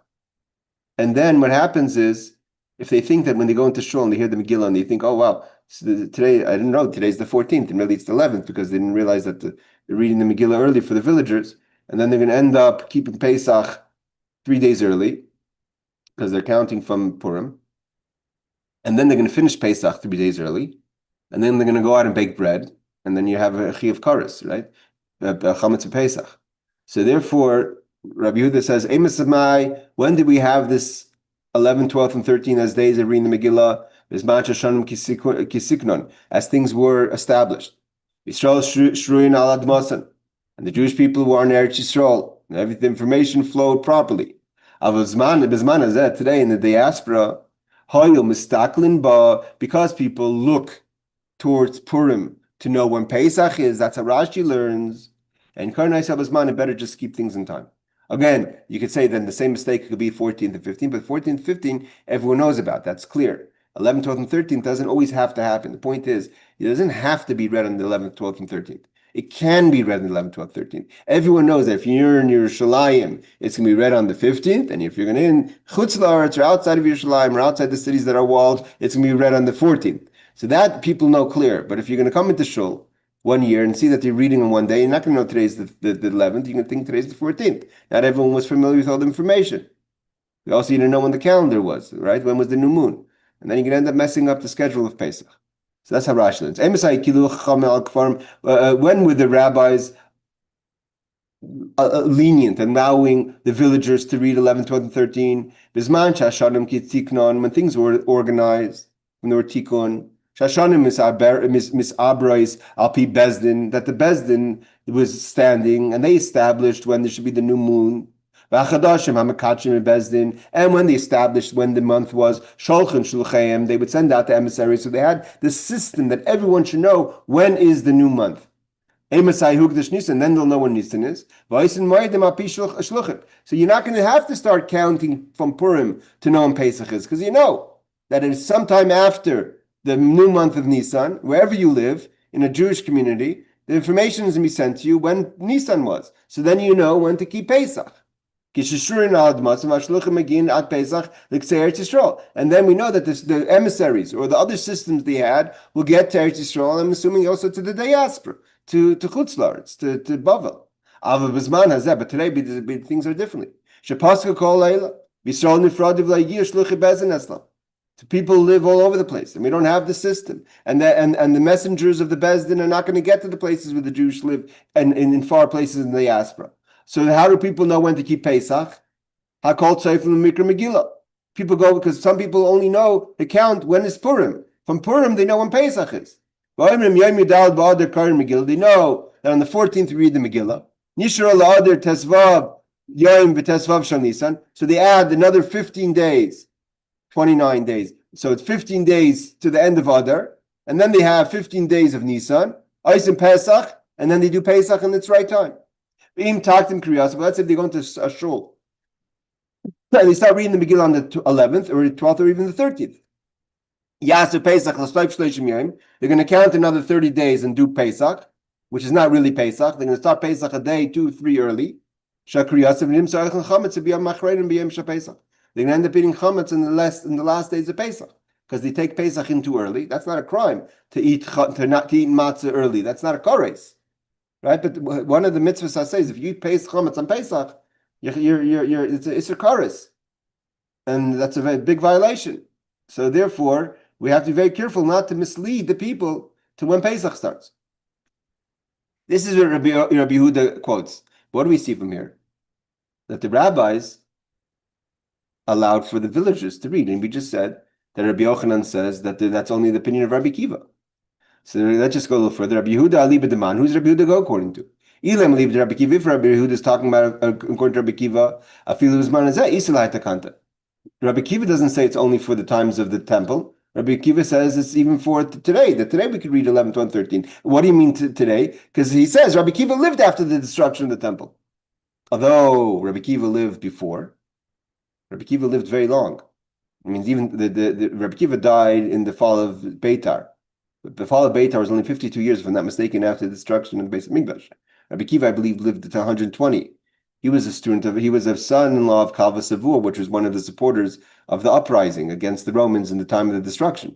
And then what happens is, if they think that when they go into Shul and they hear the Megillah and they think, oh wow, so today, I didn't know, today's the 14th, and really it's the 11th, because they didn't realize that they're reading the Megillah early for the villagers, and then they're going to end up keeping Pesach 3 days early, because they're counting from Purim, and then they're going to finish Pesach 3 days early, and then they're going to go out and bake bread, and then you have a Chi of Karas, right? Chametz Pesach. So therefore, Rabbi Yehuda says, when did we have this 11, 12, and 13 as days of reading the Megillah? As things were established. And the Jewish people were on Eretz Yisrael, and every the information flowed properly. Today in the diaspora, because people look towards Purim to know when Pesach is, that's how Rashi learns. And it better just keep things in time. Again, you could say then the same mistake could be 14th and 15th, but 14th and 15th, everyone knows about. That's clear. 11th, 12th, and 13th doesn't always have to happen. The point is, it doesn't have to be read on the 11th, 12th, and 13th. It can be read on the 11th, 12th, 13th. Everyone knows that if you're in Yerushalayim, it's going to be read on the 15th. And if you're going to in Chutz La'aretz or outside of Yerushalayim or outside the cities that are walled, it's going to be read on the 14th. So that people know clear. But if you're going to come into Shul one year and see that they're reading on one day, you're not going to know today's the 11th. You're going to think today's the 14th. Not everyone was familiar with all the information. We also didn't know when the calendar was, right? When was the new moon? And then you're going to end up messing up the schedule of Pesach. So that's how Rashi learns. When were the rabbis lenient, allowing the villagers to read 11, 12, and 13? When things were organized, when there were tikkun, misabrais alpi bezdin, that the bezdin was standing, and they established when there should be the new moon. And when they established when the month was, they would send out the emissaries. So they had the system that everyone should know when is the new month. And then they'll know when Nisan is. So you're not going to have to start counting from Purim to know when Pesach is, because you know that it is sometime after the new month of Nisan, wherever you live, in a Jewish community, the information is going to be sent to you when Nisan was. So then you know when to keep Pesach. And then we know that the emissaries or the other systems they had will get to Eretz Yisrael, I'm assuming also to the diaspora, to Chutz La'aretz, to Bavel. But today things are differently. People live all over the place, and we don't have the system. And the messengers of the Bezdin are not going to get to the places where the Jews live and in far places in the diaspora. So how do people know when to keep Pesach? Megillah. People go because some people only know the count when it's Purim. From Purim, they know when Pesach is. They know that on the 14th we read the Megillah. So they add another 15 days, 29 days. So it's 15 days to the end of Adar, and then they have 15 days of Nisan, Ice and Pesach, and then they do Pesach in its right time. But let's say they go into a shul. They start reading the Megillah on the 11th or the 12th or even the 13th. They're going to count another 30 days and do Pesach, which is not really Pesach. They're going to start Pesach a day, 2, 3 early. They're going to end up eating chametz in the last days of Pesach because they take Pesach in too early. That's not a crime to eat matzah early. That's not a kores. Right, but one of the mitzvahs I say is if you eat chametz on Pesach, it's a kares, and that's a very big violation. So therefore, we have to be very careful not to mislead the people to when Pesach starts. This is what Rabbi Yehuda quotes. What do we see from here? That the rabbis allowed for the villagers to read, and we just said that Rabbi Yochanan says that that's only the opinion of Rabbi Kiva. So let's just go a little further. Rabbi Yehuda Ali b'deman. Who's Rabbi Yehuda go according to? Ilam li Rabbi Kiva. If Rabbi Yehuda is talking about according to Rabbi Kiva, afilu zman hazeh isalai takanta. Rabbi Kiva doesn't say it's only for the times of the temple. Rabbi Kiva says it's even for today. That today we could read 11, 12, 13. What do you mean today? Because he says Rabbi Kiva lived after the destruction of the temple. Although Rabbi Kiva lived before, Rabbi Kiva lived very long. I mean, even the Rabbi Kiva died in the fall of Beitar. The fall of Beitar was only 52 years, if I'm not mistaken, after the destruction of the base of Mikdash. Rabbi Kiva, I believe, lived to 120. He was a son-in-law of Kalva Savur, which was one of the supporters of the uprising against the Romans in the time of the destruction.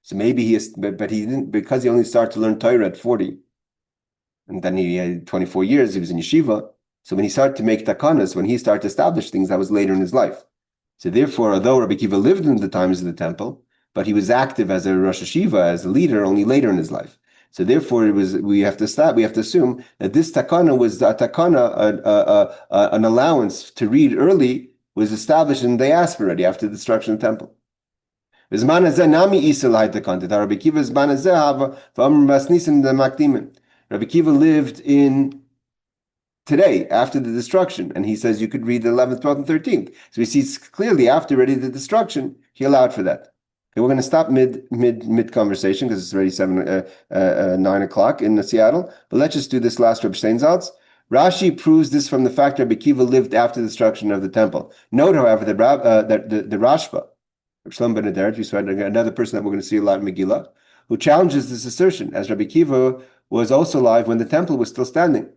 So maybe he didn't, because he only started to learn Torah at 40. And then he had 24 years, he was in yeshiva. So when he started to make takanas, when he started to establish things, that was later in his life. So therefore, although Rabbi Kiva lived in the times of the temple, but he was active as a Rosh Hashiva, as a leader, only later in his life. So therefore, we have to assume that this takana was a takana, an allowance to read early, was established in the diaspora already after the destruction of the temple. Rabbi Kiva lived in today, after the destruction, and he says you could read the 11th, 12th, and 13th. So we see clearly after already the destruction, he allowed for that. Okay, we're going to stop mid conversation because it's already 9 o'clock in Seattle. But let's just do this last Reb Steinsaltz. Rashi proves this from the fact that Rabbi Kiva lived after the destruction of the temple. Note, however, that the Rashba, Shlomo ben Aderet, another person that we're going to see a lot in Megillah, who challenges this assertion, as Rabbi Kiva was also alive when the temple was still standing.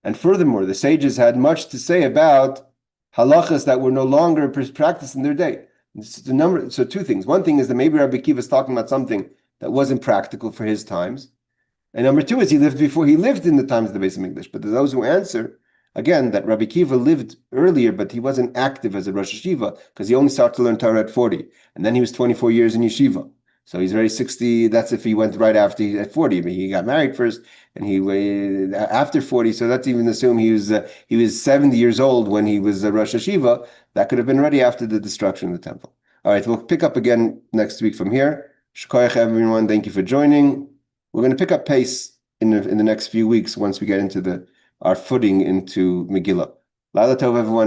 And furthermore, the sages had much to say about halachas that were no longer practiced in their day. So two things. One thing is that maybe Rabbi Kiva is talking about something that wasn't practical for his times. And number two is he lived in the times of the Beis Hamikdash. But those who answer, again, that Rabbi Kiva lived earlier, but he wasn't active as a Rosh Yeshiva because he only started to learn Torah at 40. And then he was 24 years in Yeshiva. So he's already 60. That's if he went right after at 40. I mean, he got married first and he waited after 40. So that's even assume he was 70 years old when he was a Rosh Yeshiva. That could have been ready after the destruction of the temple. All right, we'll pick up again next week from here. Shkoyach, everyone. Thank you for joining. We're going to pick up pace in the next few weeks once we get into our footing into Megillah. Laila Tov, everyone.